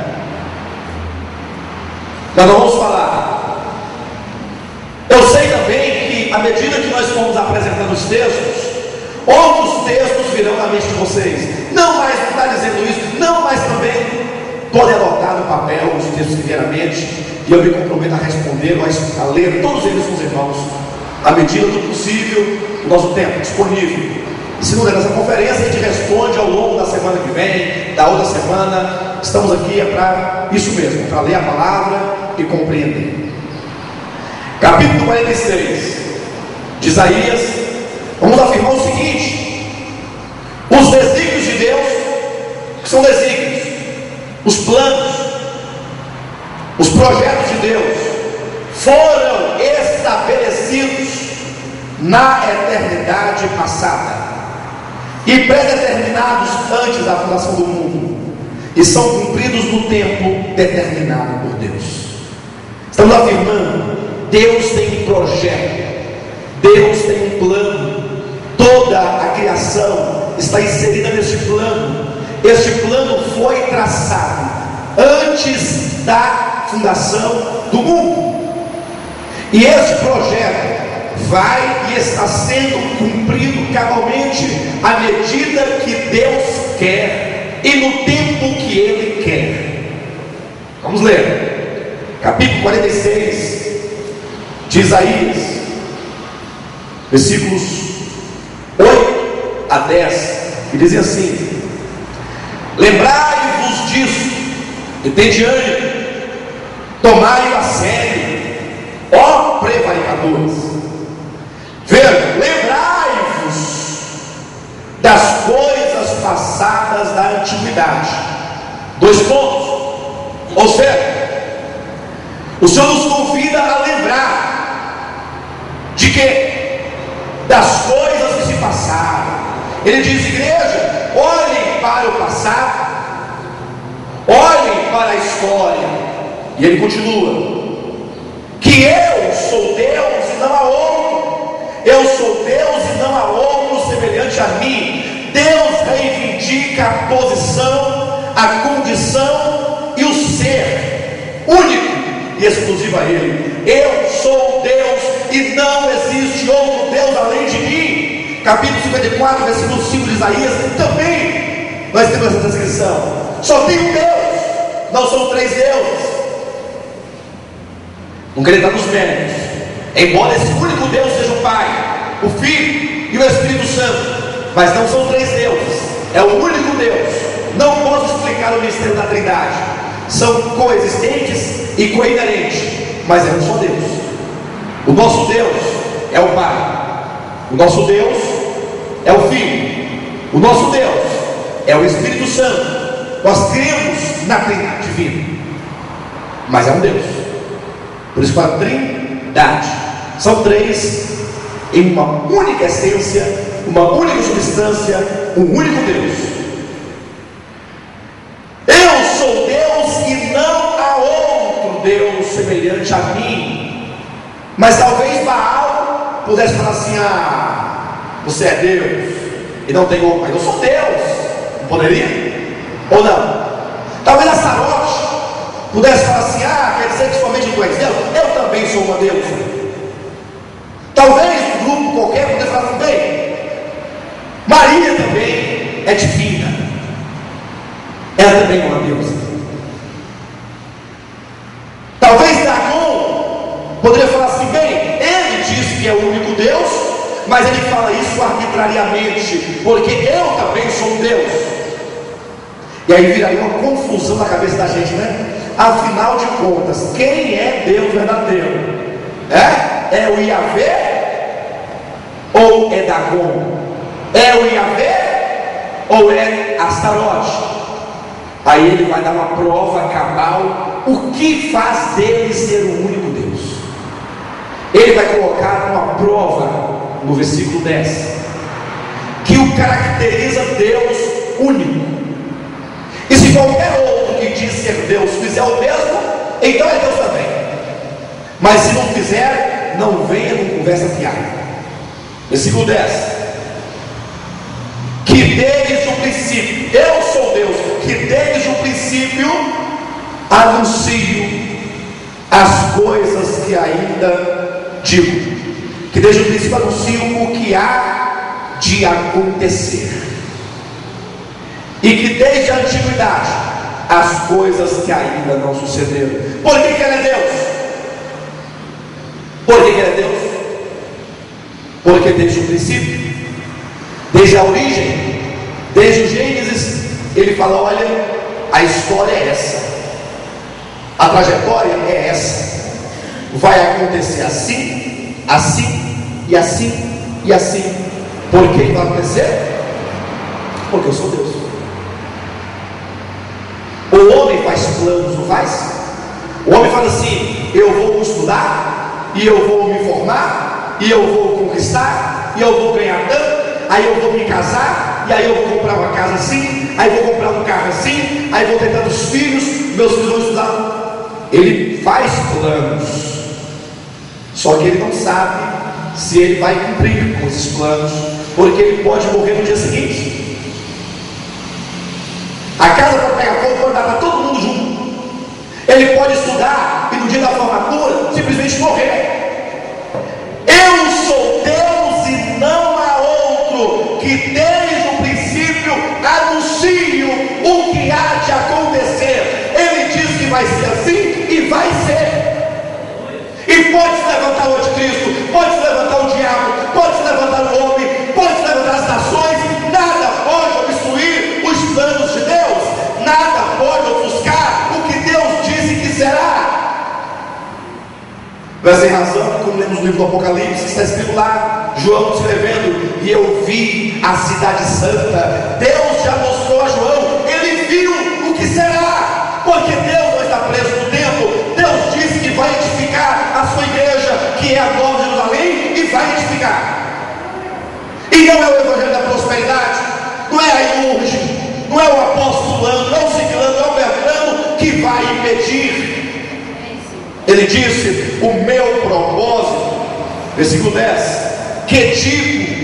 A: Nós não vamos falar. Eu sei também que, à medida que nós formos apresentando os textos, outros textos virão na mente de vocês. Não mais está dizendo isso, não mais também podem anotar no papel os textos que vierem à mente, e eu me comprometo a responder, a ler todos eles com os irmãos, à medida do possível, o nosso tempo disponível. E se não der nessa conferência, a gente responde ao longo da semana que vem, da outra semana. Estamos aqui para isso mesmo, para ler a palavra e compreender. Capítulo 46 de Isaías, vamos afirmar o seguinte: os desígnios de Deus, que são desígnios, os planos, os projetos de Deus, foram estabelecidos na eternidade passada e predeterminados antes da fundação do mundo, e são cumpridos no tempo determinado por Deus. Estamos afirmando: Deus tem um projeto, Deus tem um plano, toda a criação está inserida neste plano. Este plano foi traçado antes da fundação do mundo, e este projeto vai e está sendo cumprido cabalmente à medida que Deus quer e no tempo que Ele quer. Vamos ler capítulo 46 de Isaías, versículos 8 a 10, que dizem assim: lembrai-vos disso e tende ânimo, tomai-o a sério, ó prevaricados. armaduras. Veja, lembrai-vos das coisas passadas da antiguidade. 2 pontos. Ou seja, o Senhor nos convida a lembrar de que? Das coisas que se passaram. Ele diz: igreja, olhem para o passado, olhem para a história. E ele continua: que eu sou Deus e não há outro. Eu sou Deus e não há outro semelhante a mim. Deus reivindica a posição, a condição e o ser único e exclusivo a Ele. Eu sou Deus e não existe outro Deus além de mim. Capítulo 54, versículo 5 de Isaías. Também nós temos essa descrição. Só tem um Deus, não são 3 deuses. Não queria dar nos méritos, embora esse único Deus seja o Pai, o Filho e o Espírito Santo, mas não são 3 deuses, é o único Deus. Não posso explicar o mistério da Trindade, são coexistentes e coinerentes, mas é um só Deus. O nosso Deus é o Pai, o nosso Deus é o Filho, o nosso Deus é o Espírito Santo. Nós cremos na Trindade divina, mas é um Deus. Por isso a Trindade são 3 em uma única essência, uma única substância, um único Deus. Eu sou Deus e não há outro Deus semelhante a mim. Mas talvez Baal pudesse falar assim: ah, você é Deus e não tem outro, mas eu sou Deus. Não poderia? Ou não? Talvez Astarote pudesse falar assim: ah, quer dizer que somente tu és Deus? Eu também sou uma deusa. Talvez um grupo qualquer pudesse falar assim: bem, Maria também é divina, ela também é uma deusa. Talvez Dagon poderia falar assim: bem, ele diz que é o único Deus, mas ele fala isso arbitrariamente, porque eu também sou um Deus. E aí viraria uma confusão na cabeça da gente, né? Afinal de contas, quem é Deus verdadeiro? É o Yahvé ou é Dagon? É o Yahvé ou é Astarote? Aí ele vai dar uma prova cabal, o que faz dele ser o único Deus. Ele vai colocar uma prova no versículo 10, que o caracteriza Deus único. E se qualquer outro que diz ser Deus fizer o mesmo, então é Deus também. Mas se não fizer, não venha com conversa fiada. Versículo 10: que desde o princípio, eu sou Deus, que desde o princípio anuncio as coisas que ainda digo. Que desde o princípio anuncio o que há de acontecer. E que desde a antiguidade as coisas que ainda não sucederam. Por que ele é Deus? Por que ele é Deus? Porque desde o princípio, desde a origem, desde o Gênesis, ele fala: olha, a história é essa, a trajetória é essa, vai acontecer assim, assim e assim e assim. Por que vai acontecer? Porque eu sou Deus. O homem faz planos, não faz? O homem fala assim: eu vou estudar, e eu vou me formar, e eu vou conquistar, e eu vou ganhar tanto, aí eu vou me casar, e aí eu vou comprar uma casa assim, aí vou comprar um carro assim, aí vou ter tantos filhos, meus filhos vão estudar. Ele faz planos, só que ele não sabe se ele vai cumprir com esses planos, porque ele pode morrer no dia seguinte. A casa pode pegar fogo, pode dar para todo mundo junto. Ele pode estudar e no dia da formatura simplesmente morrer. Eu sou Deus e não há outro, que desde o princípio anuncio o que há de acontecer. Ele diz que vai ser assim e vai ser. E pode se levantar o anticristo, pode se levantar o diabo, pode se levantar o homem, pode se levantar as nações. Nada pode obstruir os planos de Deus, nada pode ofuscar o que Deus disse que será. Mas em razão que, como lemos no livro do Apocalipse, está escrito lá, João escrevendo: e eu vi a cidade santa. Deus já mostrou a João, ele viu o que será, porque Deus não está preso no tempo. Deus disse que vai edificar a sua igreja, que é a Nova Jerusalém, e vai edificar. E não é o evangelho da prosperidade, não é a imagem, não é o apóstolo Lando, não é o ciclano, não é o Bertrano que vai impedir. Ele disse: o meu propósito, versículo 10, que digo.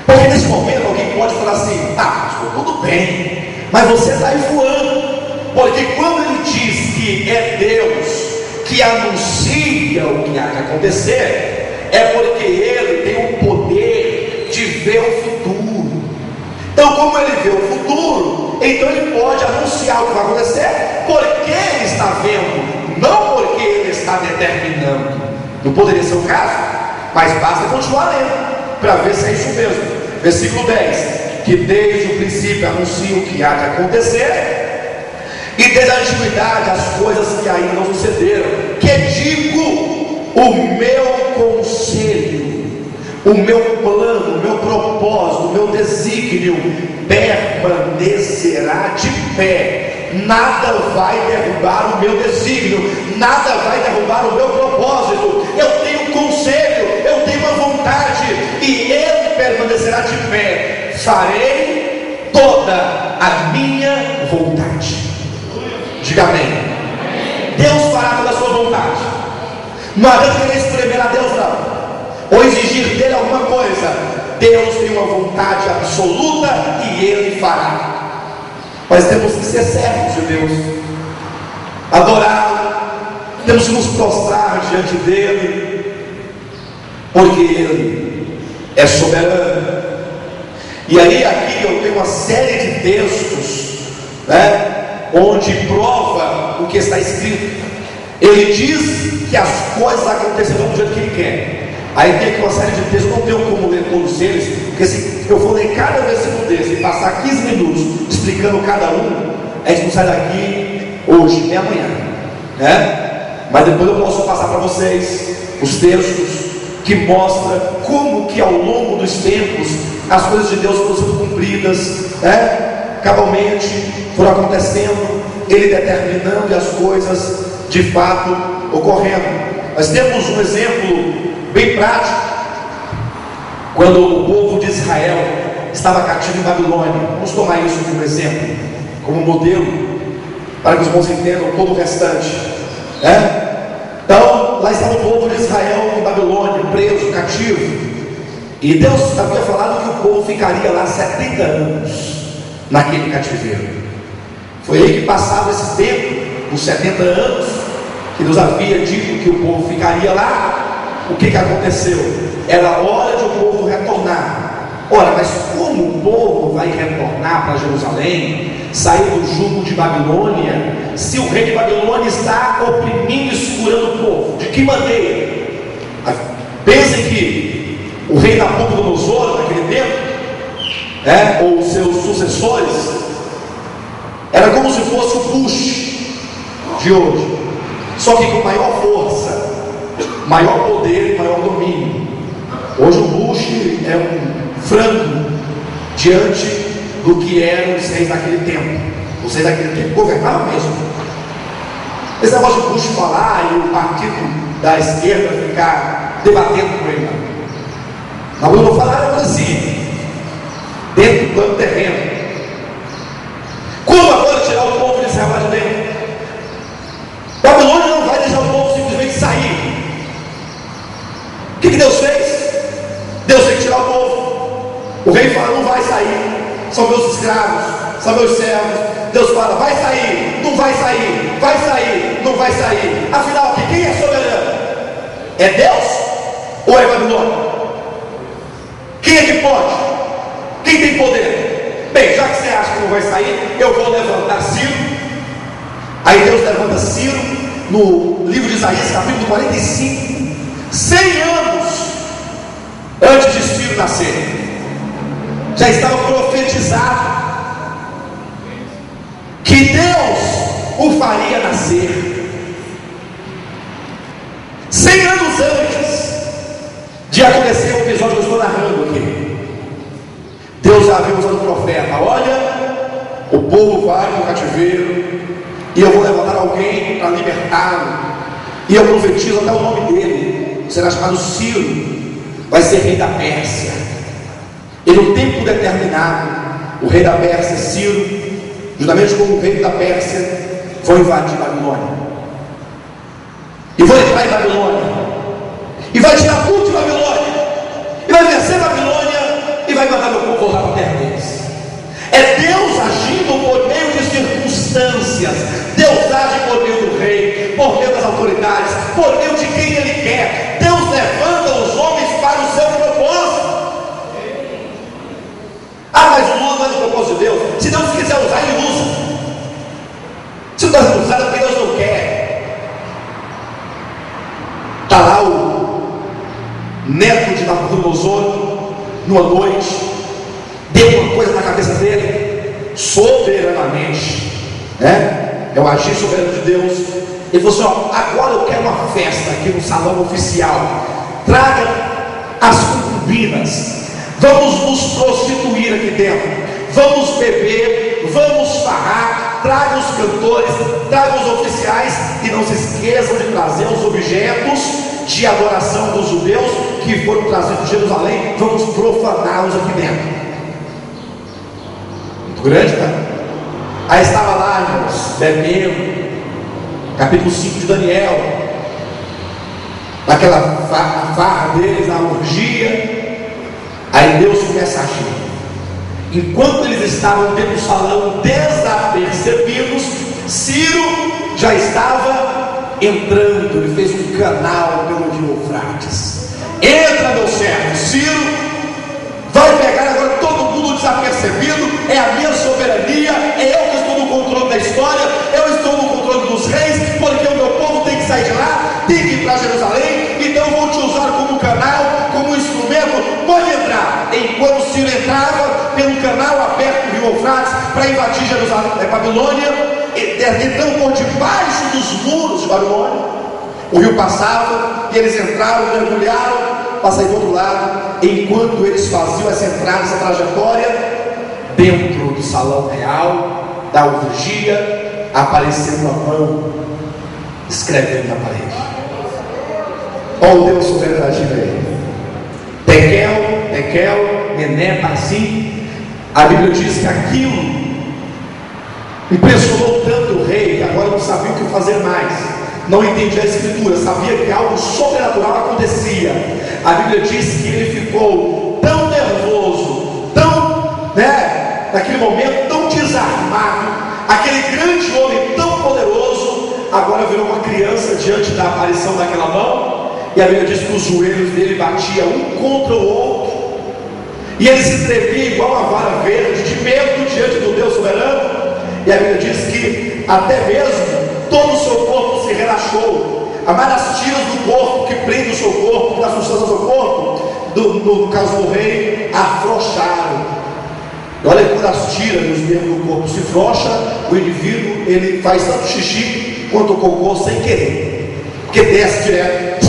A: Porque nesse momento alguém pode falar assim: pastor, tudo bem, mas você está aí voando. Porque quando ele diz que é Deus que anuncia o que há que acontecer, é porque ele tem o poder de ver o futuro. Então, como ele vê o futuro, então ele pode anunciar o que vai acontecer, porque ele está vendo, não porque ele está determinando. Não poderia ser o caso, mas basta continuar lendo para ver se é isso mesmo. Versículo 10: que desde o princípio anuncia o que há de acontecer, e desde a antiguidade as coisas que ainda não sucederam, que digo: o meu conselho, o meu plano, o meu propósito, o meu desígnio permanecerá de pé. Nada vai derrubar o meu desígnio, nada vai derrubar o meu propósito. Eu tenho um conselho, eu tenho uma vontade, e ele permanecerá de pé. Farei toda a minha vontade. Diga amém. Deus fará toda a sua vontade. Não adianta querer espremer a Deus, não, ou exigir dele alguma coisa. Deus tem uma vontade absoluta e ele fará. Mas temos que ser servos de Deus, adorá-lo, temos que nos prostrar diante dele, porque ele é soberano. E aí aqui eu tenho uma série de textos, onde prova o que está escrito. Ele diz que as coisas acontecerão do jeito que ele quer. Aí tem aqui uma série de textos, não tenho como ler todos eles, porque se eu for ler cada versículo desse e passar 15 minutos explicando cada um, a gente não sai daqui hoje nem amanhã, mas depois eu posso passar para vocês os textos que mostram como que ao longo dos tempos as coisas de Deus foram sendo cumpridas, cabalmente foram acontecendo, ele determinando as coisas de fato ocorrendo. Nós temos um exemplo bem prático, quando o povo de Israel estava cativo em Babilônia. Vamos tomar isso como exemplo, como modelo, para que os irmãos entendam todo o restante, Então, lá estava o povo de Israel em Babilônia, preso, cativo, e Deus havia falado que o povo ficaria lá 70 anos naquele cativeiro. Foi aí que passava esse tempo, os 70 anos, que Deus havia dito que o povo ficaria lá. O que aconteceu? Era hora de o povo retornar. Ora, mas como o povo vai retornar para Jerusalém, sair do jugo de Babilônia, se o rei de Babilônia está oprimindo e segurando o povo? De que maneira? Pensem que o rei Nabucodonosor, naquele tempo, ou os seus sucessores, era como se fosse o Bush de hoje, só que com maior força, maior poder e maior domínio. Hoje o Bush é um frango diante do que eram os reis daquele tempo. Os reis daquele tempo governavam mesmo. Esse negócio de Bush falar e o partido da esquerda ficar debatendo com ele, mas eu vou falar assim, dentro do plano terreno. Como agora tirar o povo de Israel lá de dentro? Babilônia não vai deixar o povo simplesmente sair. O que Deus fez? Deus tem que tirar o povo. O rei fala: não vai sair, são meus escravos, são meus servos. Deus fala: vai sair, não vai sair, vai sair, não vai sair. Afinal, quem é soberano? É Deus ou é Babilônia? Quem é que pode? Quem tem poder? Bem, já que você acha que não vai sair, eu vou levantar Ciro. Aí Deus levanta Ciro no livro de Isaías, capítulo 45, 100 anos antes de Ciro nascer. Já estava profetizado que Deus o faria nascer. 100 anos antes, de acontecer o episódio que eu estou narrando aqui. Deus havia usado o profeta: olha, o povo vai no cativeiro, e eu vou levantar alguém para libertá-lo, e eu profetizo até o nome dele, será chamado Ciro, vai ser rei da Pérsia. E no tempo determinado, o rei da Pérsia, Ciro, juntamente com o rei da Pérsia, vão invadir Babilônia, e vão entrar em Babilônia, e vai tirar tudo de Babilônia, e vai vencer Babilônia, e vai mandar meu povo voltar para a terra deles. É Deus agindo por meio de circunstâncias. Deus age por meio do rei, por meio das autoridades, por meio de quem Ele quer. Deus levanta os homens para o seu propósito. Ah, mas o Lula não é do propósito de Deus. Se Deus quiser usar, Ele usa. Se Deus não usar, é porque Deus não quer. Está lá o neto de Nabucodonosor, numa noite, deu uma coisa na cabeça dele, soberanamente, né? É o agir soberano de Deus. Ele falou assim: ó, agora eu quero uma festa aqui no salão oficial. Traga as concubinas, vamos nos prostituir aqui dentro, vamos beber, vamos farrar. Traga os cantores, traga os oficiais, e não se esqueçam de trazer os objetos de adoração dos judeus que foram trazidos de Jerusalém. Vamos profaná-los aqui dentro. Muito grande, né? Aí estava lá, irmãos, bebendo, capítulo 5 de Daniel, naquela farra deles, na orgia. Aí Deus começa a agir. Enquanto eles estavam dentro do salão desapercebidos, Ciro já estava entrando. Ele fez um canal pelo rio Eufrates. Entra, meu servo Ciro, vai pegar agora todo mundo desapercebido. É a minha soberania, é eu que estou no controle da história, eu estou no controle dos reis, porque o meu povo tem que sair de lá, tem que ir para Jerusalém. Então eu vou te usar como canal, como instrumento. Pode entrar. Enquanto Ciro entrava pelo canal aberto do rio Eufrates para invadir Jerusalém, Babilônia, entrando por debaixo dos muros de Babilônia, o rio passava e eles entraram, mergulharam para sair do outro lado. Enquanto eles faziam essa entrada, essa trajetória, dentro do salão real da orgia, apareceu uma mão escrevendo na parede. Olha o Deus soberano agindo aí. Tekel, Mené, Parsim. A Bíblia diz que aquilo impressionou tanto o rei que agora não sabia o que fazer mais. Não entendia a escritura, sabia que algo sobrenatural acontecia. A Bíblia diz que ele ficou tão nervoso, tão, naquele momento tão desarmado. Aquele grande homem tão poderoso agora virou uma criança diante da aparição daquela mão. E a Bíblia diz que os joelhos dele batiam um contra o outro, e ele se tremia igual uma vara verde, de medo diante do Deus soberano. E a Bíblia diz que até mesmo todo o seu corpo se relaxou. As tiras do corpo que prende o seu corpo, da substância do seu corpo, no caso do rei, afrouxaram. E olha, quando as tiras dos membros do corpo se frouxa, o indivíduo ele faz tanto xixi quanto o cocô sem querer, porque desce direto.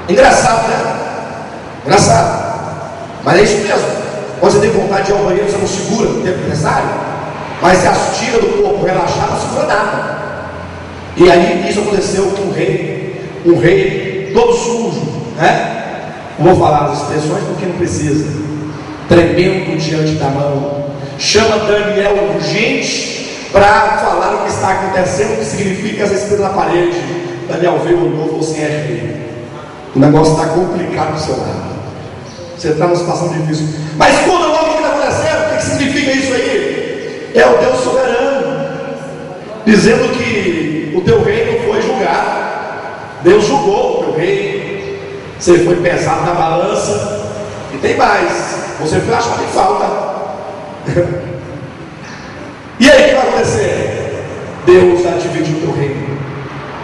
A: Engraçado, né? Engraçado. Mas é isso mesmo. Quando você tem vontade de ir ao banheiro, você não segura no tempo necessário. Mas se as tiras do corpo relaxar, não segura nada. E aí isso aconteceu com um rei todo sujo, né? Não vou falar as expressões porque não precisa. Tremendo diante da mão. Chama Daniel urgente para falar o que está acontecendo, o que significa essa escrita na parede. Daniel veio, olhou e falou assim: é rei, o negócio está complicado do seu lado, você está numa situação difícil. Mas conta logo o que está acontecendo, o que significa isso aí? É o Deus soberano dizendo que o teu rei não foi julgado. Deus julgou o teu rei, você foi pesado na balança, e tem mais, você foi achado em falta. E aí o que vai acontecer? Deus vai dividir o teu reino,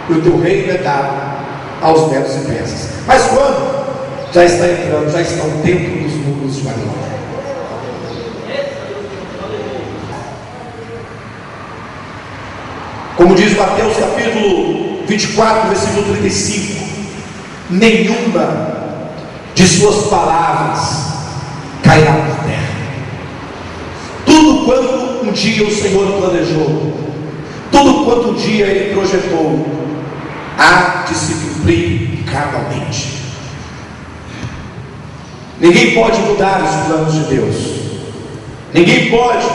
A: e o teu reino é dado aos medos e persas. Mas quando? Já está entrando, já estão dentro dos muros de Babilônia. Como diz Mateus capítulo 24, versículo 35: nenhuma de suas palavras cairá por terra. Tudo quanto um dia o Senhor planejou, tudo quanto um dia Ele projetou, há de se cumprir cabalmente. Ninguém pode mudar os planos de Deus, ninguém pode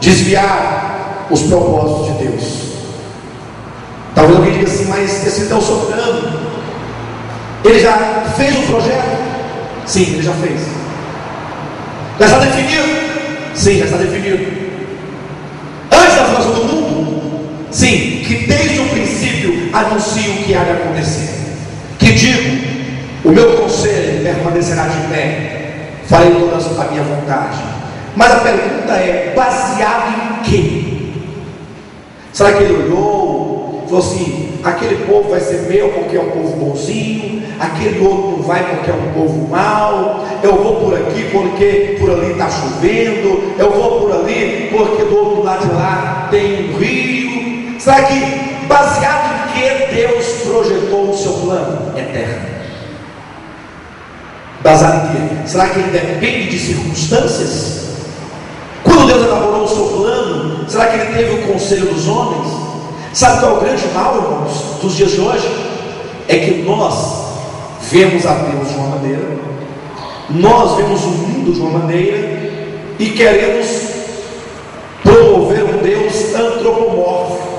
A: desviar os propósitos de Deus. Talvez alguém diga assim: mas esse Deus soberano, Ele já fez um projeto? Sim, Ele já fez. Já está definido? Sim, já está definido. Antes da fundação do mundo? Sim, que desde o princípio anuncio o que há de acontecer. Que digo: o meu conselho permanecerá de pé, farei toda a minha vontade. Mas a pergunta é: baseado em quê? Será que ele olhou, falou assim: aquele povo vai ser meu porque é um povo bonzinho, aquele outro não vai porque é um povo mau, eu vou por aqui porque por ali está chovendo, eu vou por ali porque do outro lado de lá tem um rio? Será que baseado em que Deus projetou o seu plano eterno? Baseado em quê? Será que ele depende de circunstâncias? Quando Deus elaborou o seu plano, será que ele teve o conselho dos homens? Sabe qual é o grande mal, irmãos, dos dias de hoje? É que nós vemos a Deus de uma maneira, nós vemos o mundo de uma maneira e queremos promover um Deus antropomórfico.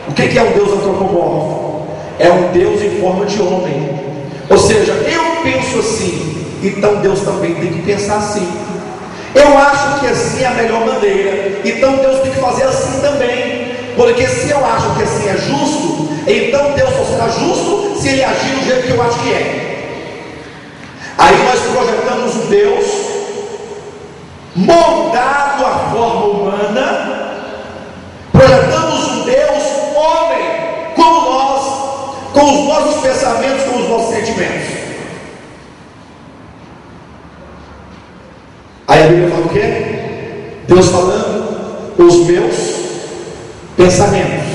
A: O que é um Deus antropomórfico? É um Deus em forma de homem. Ou seja, eu penso assim, então Deus também tem que pensar assim. Eu acho que assim é a melhor maneira, então Deus tem que fazer assim também. Porque se eu acho que assim é justo, então Deus só será justo se Ele agir do jeito que eu acho que é. Aí nós projetamos um Deus moldado à forma humana, projetamos um Deus homem, como nós, com os nossos pensamentos, com os nossos sentimentos. Aí a Bíblia fala o quê? Deus falando: os meus pensamentos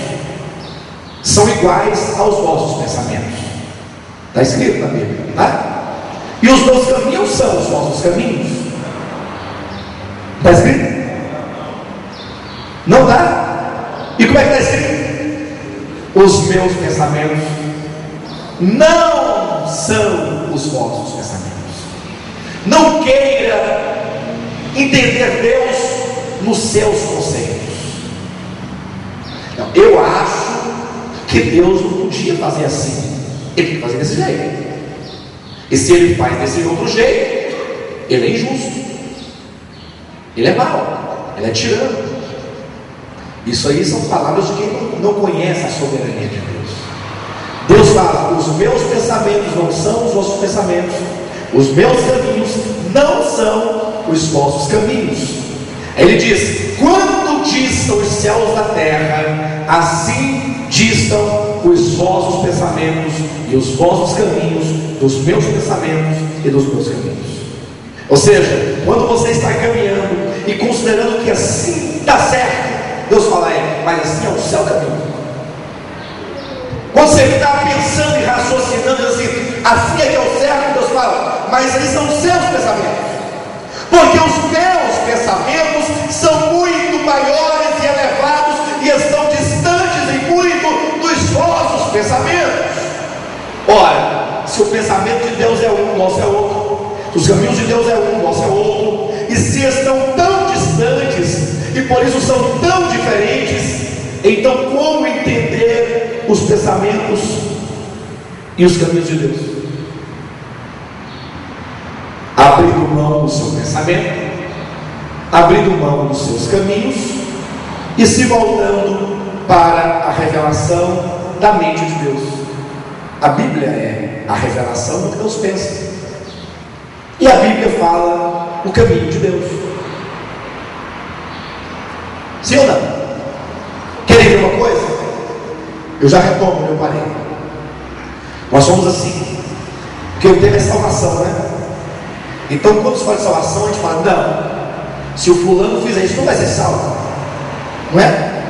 A: são iguais aos vossos pensamentos. Está escrito na Bíblia, tá? E os meus caminhos são os vossos caminhos. Está escrito? Não dá? E como é que está escrito? Os meus pensamentos não são os vossos pensamentos. Não queira entender Deus nos seus conceitos. Não, eu acho que Deus não podia fazer assim, Ele tem que fazer desse jeito. E se Ele faz desse outro jeito, Ele é injusto, Ele é mau, Ele é tirano. Isso aí são palavras de quem não conhece a soberania de Deus. Deus fala: os meus pensamentos não são os vossos pensamentos, os meus caminhos não são os vossos caminhos. Aí Ele diz: quanto distam os céus da terra, assim distam os vossos pensamentos e os vossos caminhos dos meus pensamentos e dos meus caminhos. Ou seja, quando você está caminhando e considerando que assim está certo, Deus fala: mas assim é o seu caminho. Quando você está pensando e raciocinando assim é que é o certo, Deus fala: mas eles são os seus pensamentos. Porque os meus pensamentos são muito maiores e elevados e estão distantes em muito dos vossos pensamentos. Ora, se o pensamento de Deus é um, o nosso é outro. Se os caminhos de Deus é um, o nosso é outro. E se estão tão distantes e por isso são tão diferentes, então como entender os pensamentos e os caminhos de Deus? Abrindo mão do seu pensamento, abrindo mão dos seus caminhos e se voltando para a revelação da mente de Deus. A Bíblia é a revelação do que Deus pensa, e a Bíblia fala o caminho de Deus. Sim ou não? Querem ver uma coisa? Eu já retomo onde eu parei. Nós somos assim, porque o tema é salvação, né? Então quando se fala de salvação, a gente fala: não, se o fulano fizer isso, não vai ser salvo, não é?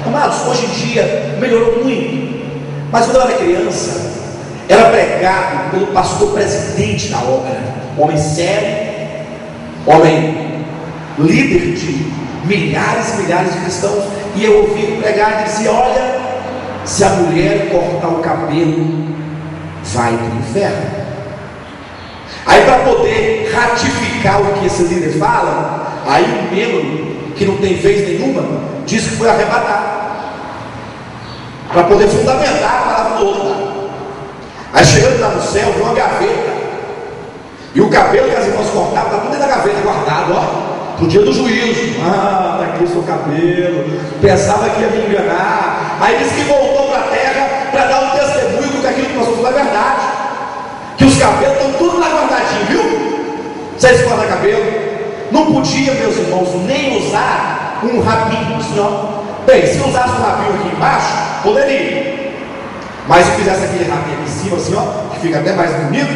A: Amados, hoje em dia melhorou muito, Mas quando eu era criança, era pregado pelo pastor presidente da obra, homem sério, homem líder de milhares e milhares de cristãos, e eu ouvi ele pregar e dizia: olha, se a mulher cortar o cabelo, vai para o inferno. Aí, para poder ratificar o que esse líder fala, aí o membro que não tem vez nenhuma diz que foi arrebatado, para poder fundamentar a palavra do outro. Aí chegando lá no céu, viu uma gaveta, e o cabelo que as irmãs cortavam está tudo dentro da gaveta guardado, ó, pro dia do juízo. Ah, tá aqui o seu cabelo. Pensava que ia me enganar. Aí disse que voltou para a terra para dar um testemunho do que aquilo que nós falamos é verdade, que os cabelos estão tudo lá guardadinho, viu? Vocês cortam cabelo, não podia, meus irmãos, nem usar um rabinho, senão, bem, se usasse um rabinho aqui embaixo, poderia, mas se fizesse aquele rabinho aqui em cima, assim, ó, que fica até mais bonito,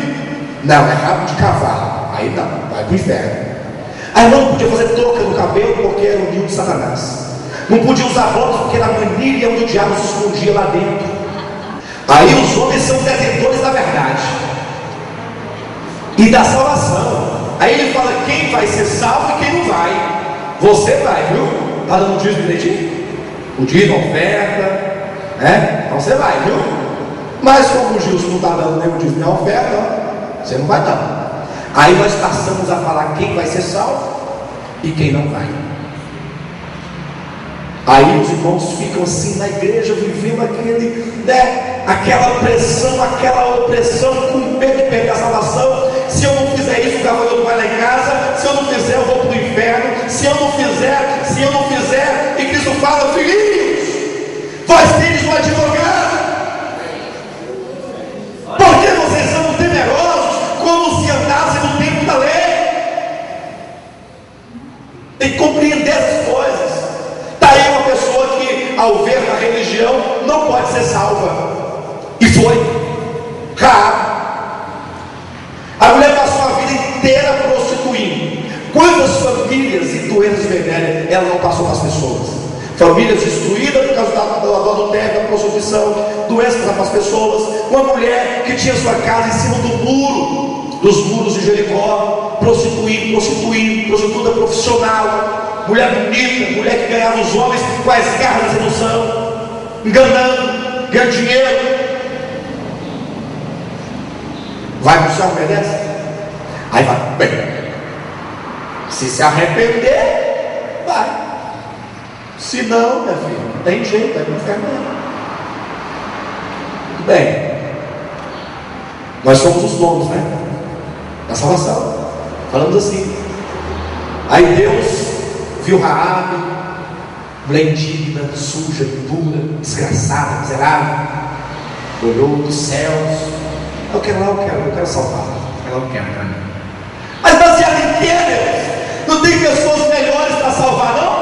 A: não, é rabo de cavalo, aí não, vai pro inferno. Aí não podia fazer touca no cabelo porque era o ninho de Satanás, não podia usar botas porque era a manilha onde o diabo se escondia lá dentro. Aí os homens são detentores da verdade e da salvação. Aí ele fala quem vai ser salvo e quem não vai. Você vai, viu? Está dando um dízimo direitinho? O dízimo, a oferta, né? Então você vai, viu? Mas como o Gilson não está dando nem o dízimo nem a oferta, você não vai dar. Aí nós passamos a falar quem vai ser salvo e quem não vai. Aí os irmãos ficam assim na igreja, vivendo aquele, né, aquela opressão, com medo de perder a salvação. Se eu não fizer isso, o gafanhoto vai lá em casa. Se eu não fizer, eu vou para o inferno. Se eu não fizer, e Cristo fala: filhinhos, vós tendes um advogado. Porque vocês são temerosos, como se andassem no tempo da lei. Tem que compreender essas coisas. Está aí uma pessoa que, ao ver a religião, não pode ser salva, e foi Raabe. A mulher passou a vida inteira prostituindo. Quantas famílias e doenças venéreas ela não passou para as pessoas? Famílias destruídas por causa do adultério, da prostituição, doenças para as pessoas. Uma mulher que tinha sua casa em cima do muro, dos muros de Jericó, prostituta profissional, mulher bonita, mulher que ganhava os homens com as garras da sedução, enganando, ganhando dinheiro. Vai para o céu, obedece? Aí vai, bem, se arrepender, vai. Se não, minha filha, não tem jeito, vai para o inferno. Tudo bem, nós somos os donos, né, da salvação. Falamos assim. Aí Deus viu Raabe, mulher indigna, suja, impura, desgraçada, miserável, olhou dos céus: eu quero salvar, eu quero para mim. Mas baseado em quê, Deus? Não tem pessoas melhores para salvar, não?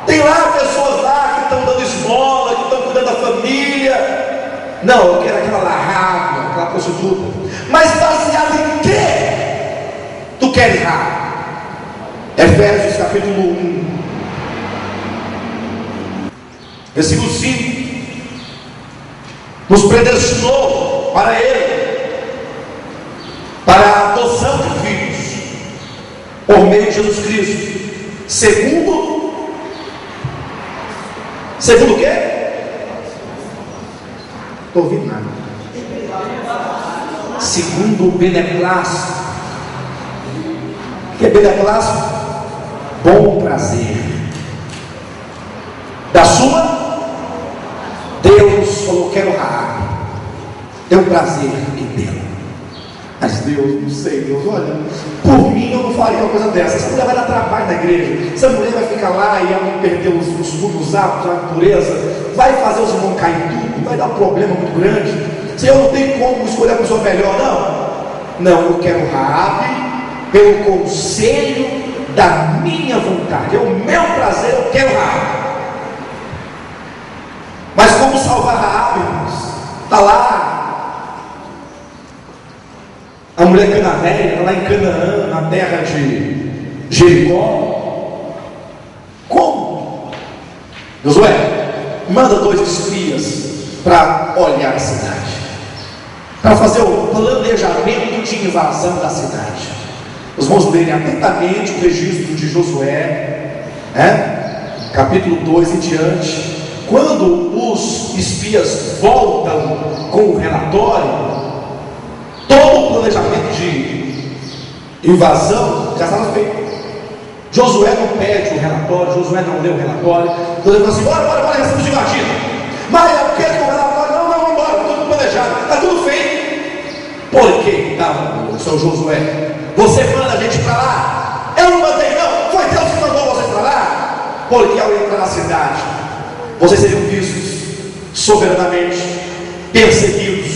A: Tem lá pessoas lá que estão dando esmola, que estão cuidando da família. Não, eu quero aquela Raabe, aquela prostituta. Mas baseado em quê tu queres Raabe? Efésios capítulo 1, versículo 5. Nos predestinou para Ele, para a adoção de filhos, por meio de Jesus Cristo, segundo o quê? Não estou ouvindo nada. Segundo o beneplácito. O que é beneplácito? Bom prazer da sua. Deus falou: quero Raabe, deu prazer em dela. Mas Deus, não sei, Deus, olha, por mim eu não faria uma coisa dessa. Essa mulher vai dar trabalho na igreja, essa mulher vai ficar lá e ela não perder os hábitos, a natureza, vai fazer os irmãos cair tudo, vai dar um problema muito grande. Se eu não tenho como escolher a pessoa melhor, não, eu quero Raabe pelo conselho da minha vontade, é o meu prazer, eu quero Raabe. Mas como salvar Raabe, irmãos? Está lá a mulher cananeia, está lá em Canaã, na terra de Jericó. Como? Josué, manda 2 espias para olhar a cidade, para fazer o planejamento de invasão da cidade. Nós vamos ler atentamente o registro de Josué, capítulo 2 em diante. Quando os espias voltam com o relatório, todo o planejamento de invasão já estava feito. Josué não pede o relatório, Josué não lê o relatório. Josué fala assim: bora, nós estamos invadindo. Mas eu quero que o relatório, não, vamos embora, tudo planejado, está tudo feito. Por que então, seu Josué, você manda a gente para lá? Eu não mandei, não, foi Deus que mandou você para lá. Porque ao entrar na cidade, vocês seriam vistos soberanamente, perseguidos,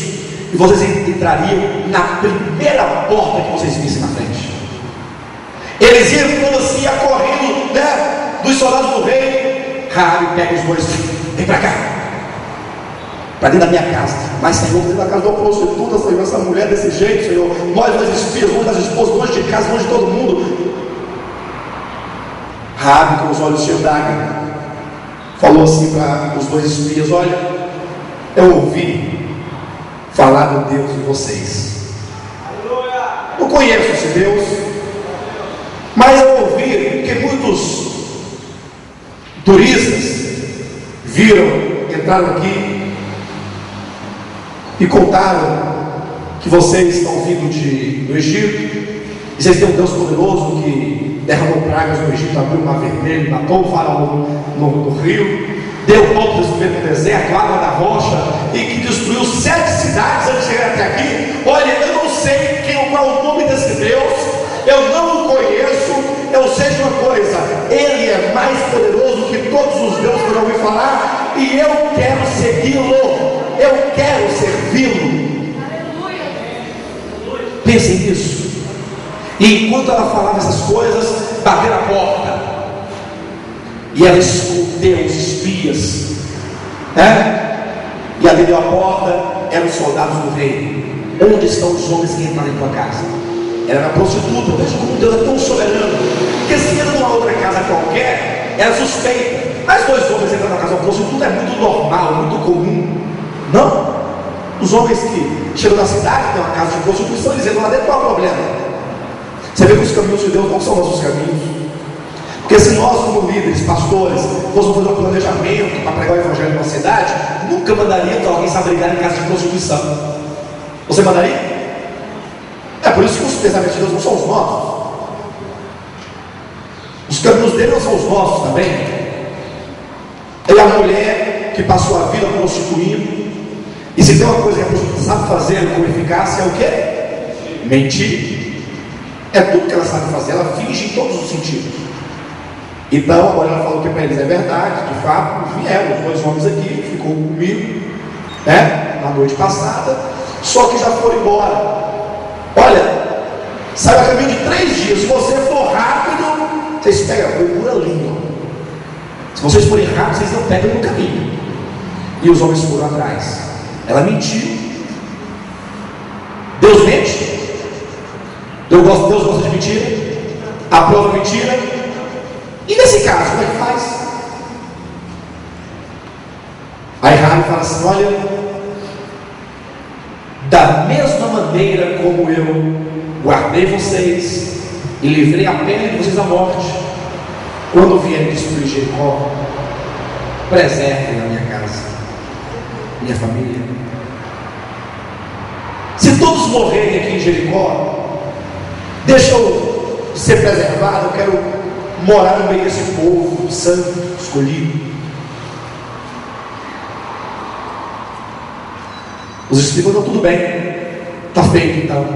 A: e vocês entrariam na primeira porta que vocês vissem na frente. Eles iam quando assim, ia correndo, dos soldados do rei. Raabe pega os bois, vem para cá, para dentro da minha casa. Mas Senhor, dentro da casa da prostituta, Senhor, essa mulher desse jeito, Senhor, nós 2 espias, longe das esposas, longe de casa, longe de todo mundo. Raabe, com os olhos cheios d'água, falou assim para os 2 espias: olha, eu ouvi falar do Deus de vocês. Não conheço esse Deus, mas eu ouvi que muitos turistas entraram aqui e contaram que vocês estão vindo do Egito, e vocês têm um Deus poderoso que derramou pragas no Egito, abriu o mar vermelho, matou o faraó no rio, deu pão no deserto, água da rocha, e que destruiu 7 cidades antes de chegar até aqui. Olha, eu não sei qual é o nome desse Deus, eu não o conheço. Eu sei de uma coisa: Ele é mais poderoso que todos os deuses que eu já ouvi falar, e eu quero segui-lo, eu quero servi-lo. Pensem nisso. E enquanto ela falava essas coisas, bateram a porta, e ela escondeu os espias, e abriu a porta. Eram os soldados do rei. Onde estão os homens que entraram em tua casa? Era uma prostituta. Veja como Deus é tão soberano, porque se era numa outra casa qualquer, era suspeita. Mas 2 homens entrando na casa de uma prostituta é muito normal, muito comum. Não, os homens que chegam na cidade, tem uma casa de prostituição, eles entram lá dentro, qual é o problema? Você vê que os caminhos de Deus não são nossos caminhos. Porque se nós, como líderes, pastores, fôssemos fazer um planejamento para pregar o evangelho numa cidade, nunca mandaria alguém se abrigar em casa de prostituição. Você mandaria? É por isso que os pensamentos de Deus não são os nossos. Os caminhos dele não são os nossos também. É a mulher que passou a vida prostituindo. E se tem uma coisa que a prostituta sabe fazer com eficácia, é o quê? Mentir. É tudo que ela sabe fazer. Ela finge em todos os sentidos. Então agora ela falou que para eles é verdade. De fato, vieram os 2 homens aqui, ficou comigo, na noite passada. Só que já foram embora. Olha, sai a caminho de 3 dias. Se você for rápido, vocês pegam por ali. Se vocês forem rápidos, vocês não pegam no caminho. E os homens foram atrás. Ela mentiu. Deus mente. Deus gosta de mentira. Aprova mentira. E nesse caso, como é que faz? Aí Raabe fala assim: olha, da mesma maneira como eu guardei vocês e livrei a pele de vocês da morte, quando vierem destruir Jericó, preservem a minha casa, minha família. Se todos morrerem aqui em Jericó, deixa eu ser preservado. Eu quero morar no meio desse povo santo, escolhido. Os espíritos não, tudo bem, está feito. Então,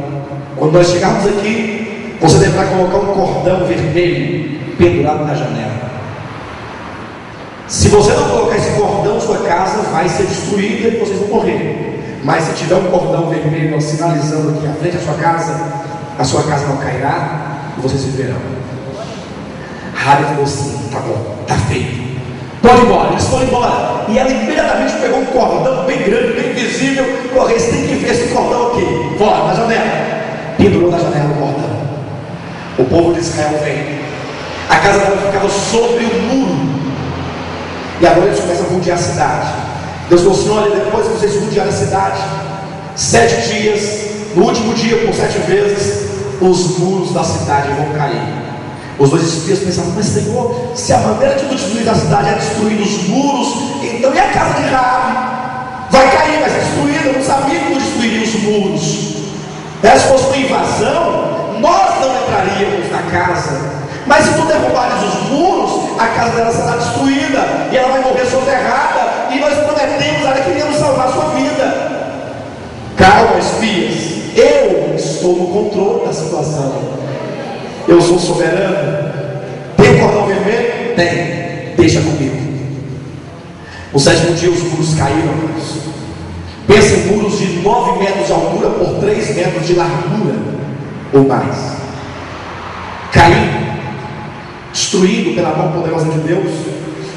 A: quando nós chegarmos aqui, você deverá colocar um cordão vermelho pendurado na janela. Se você não colocar esse cordão, sua casa vai ser destruída e vocês vão morrer. Mas se tiver um cordão vermelho sinalizando aqui à frente da sua casa não cairá e vocês viverão. Raabe falou assim: tá bom, tá feito, pode ir embora. Eles foram embora, e ela imediatamente pegou um cordão bem grande, bem visível. Corre, você tem que ver esse cordão aqui, fora, na janela. Pendurou na janela o cordão. O povo de Israel vem. A casa dela ficava sobre o muro, E agora eles começam a rodear a cidade. Deus falou assim: olha, depois que vocês rodearem a cidade, 7 dias, no último dia, por 7 vezes, os muros da cidade vão cair. Os 2 espias pensavam: mas Senhor, se a maneira de destruir a cidade é destruir os muros, então e a casa de Raabe? Vai cair, vai ser destruída. Eu não sabia como destruiria os muros. Se fosse uma invasão, nós não entraríamos na casa. Mas se tu derrubares os muros, a casa dela será destruída e ela vai morrer soterrada. E nós prometemos a ela que iríamos salvar a sua vida. Calma, espias, eu estou no controle da situação. Eu sou soberano. Tem cordão vermelho? Tem. Deixa comigo. No 7º dia os muros caíram. Pensa em muros de 9 metros de altura por 3 metros de largura ou mais. Caindo, destruído pela mão poderosa de Deus.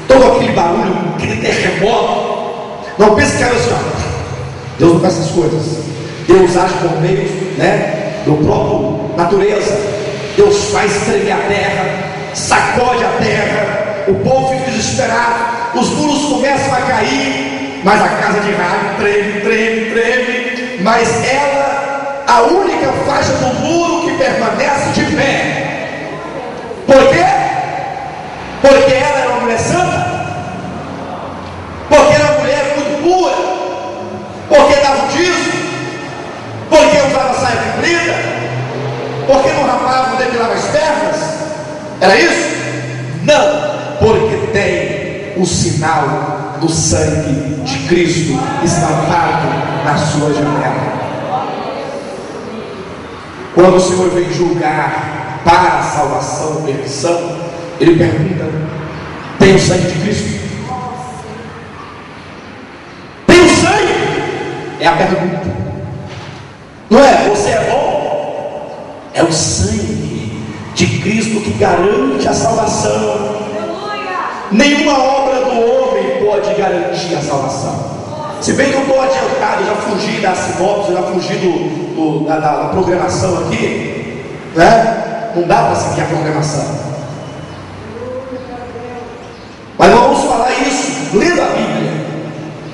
A: Todo aquele barulho, aquele terremoto. Não pense que caiu assim, ó. Deus não faz essas coisas. Deus age por meio, do próprio natureza. Deus faz tremer a terra, sacode a terra, o povo fica desesperado, os muros começam a cair, mas a casa de Raabe treme, mas ela, a única faixa do muro que permanece de pé. Por quê? Porque ela era uma mulher santa, porque era uma mulher muito pura, porque dava o dízimo, porque usava saia comprida, porque não rapava, não depilava as pernas. Era isso? Não, porque tem o sinal do sangue de Cristo estampado na sua janela. Quando o Senhor vem julgar para a salvação, perdição, Ele pergunta: tem o sangue de Cristo? Tem o sangue? É a pergunta. Não é? Você é bom? É o sangue de Cristo que garante a salvação. Nenhuma obra do homem pode garantir a salvação. Se bem que eu estou adiantado, já fugi da sinopse, já fugi da programação aqui, não dá para seguir a programação. Mas nós vamos falar isso lendo a Bíblia.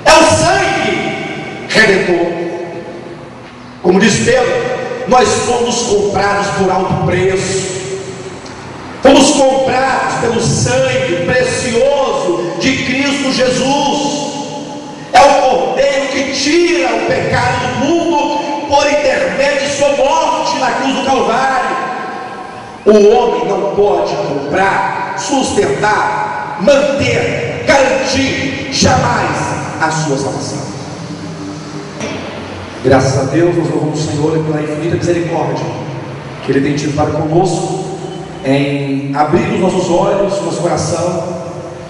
A: É o sangue redentor. Como diz Pedro, nós fomos comprados por alto preço. Fomos comprados pelo sangue precioso de Cristo Jesus. É o Cordeiro que tira o pecado do mundo por intermédio de sua morte na cruz do Calvário. O homem não pode comprar, sustentar, manter, garantir jamais a sua salvação. Graças a Deus, nós louvamos o Senhor pela infinita misericórdia que Ele tem tido para conosco, em abrir os nossos olhos, nosso coração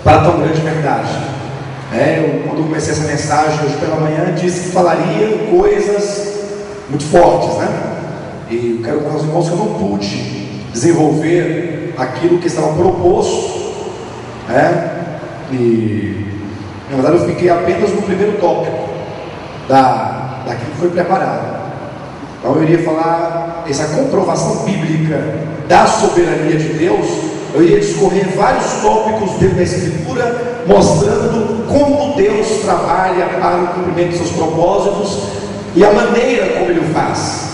A: para tão grande verdade. Quando comecei essa mensagem hoje pela manhã, disse que falaria coisas muito fortes, e eu quero contar aos irmãos que eu não pude desenvolver aquilo que estava proposto, e na verdade eu fiquei apenas no primeiro tópico daquilo que foi preparado. Então eu iria falar essa comprovação bíblica da soberania de Deus. Eu iria discorrer vários tópicos dentro da Escritura, mostrando como Deus trabalha para o cumprimento dos seus propósitos e a maneira como Ele o faz.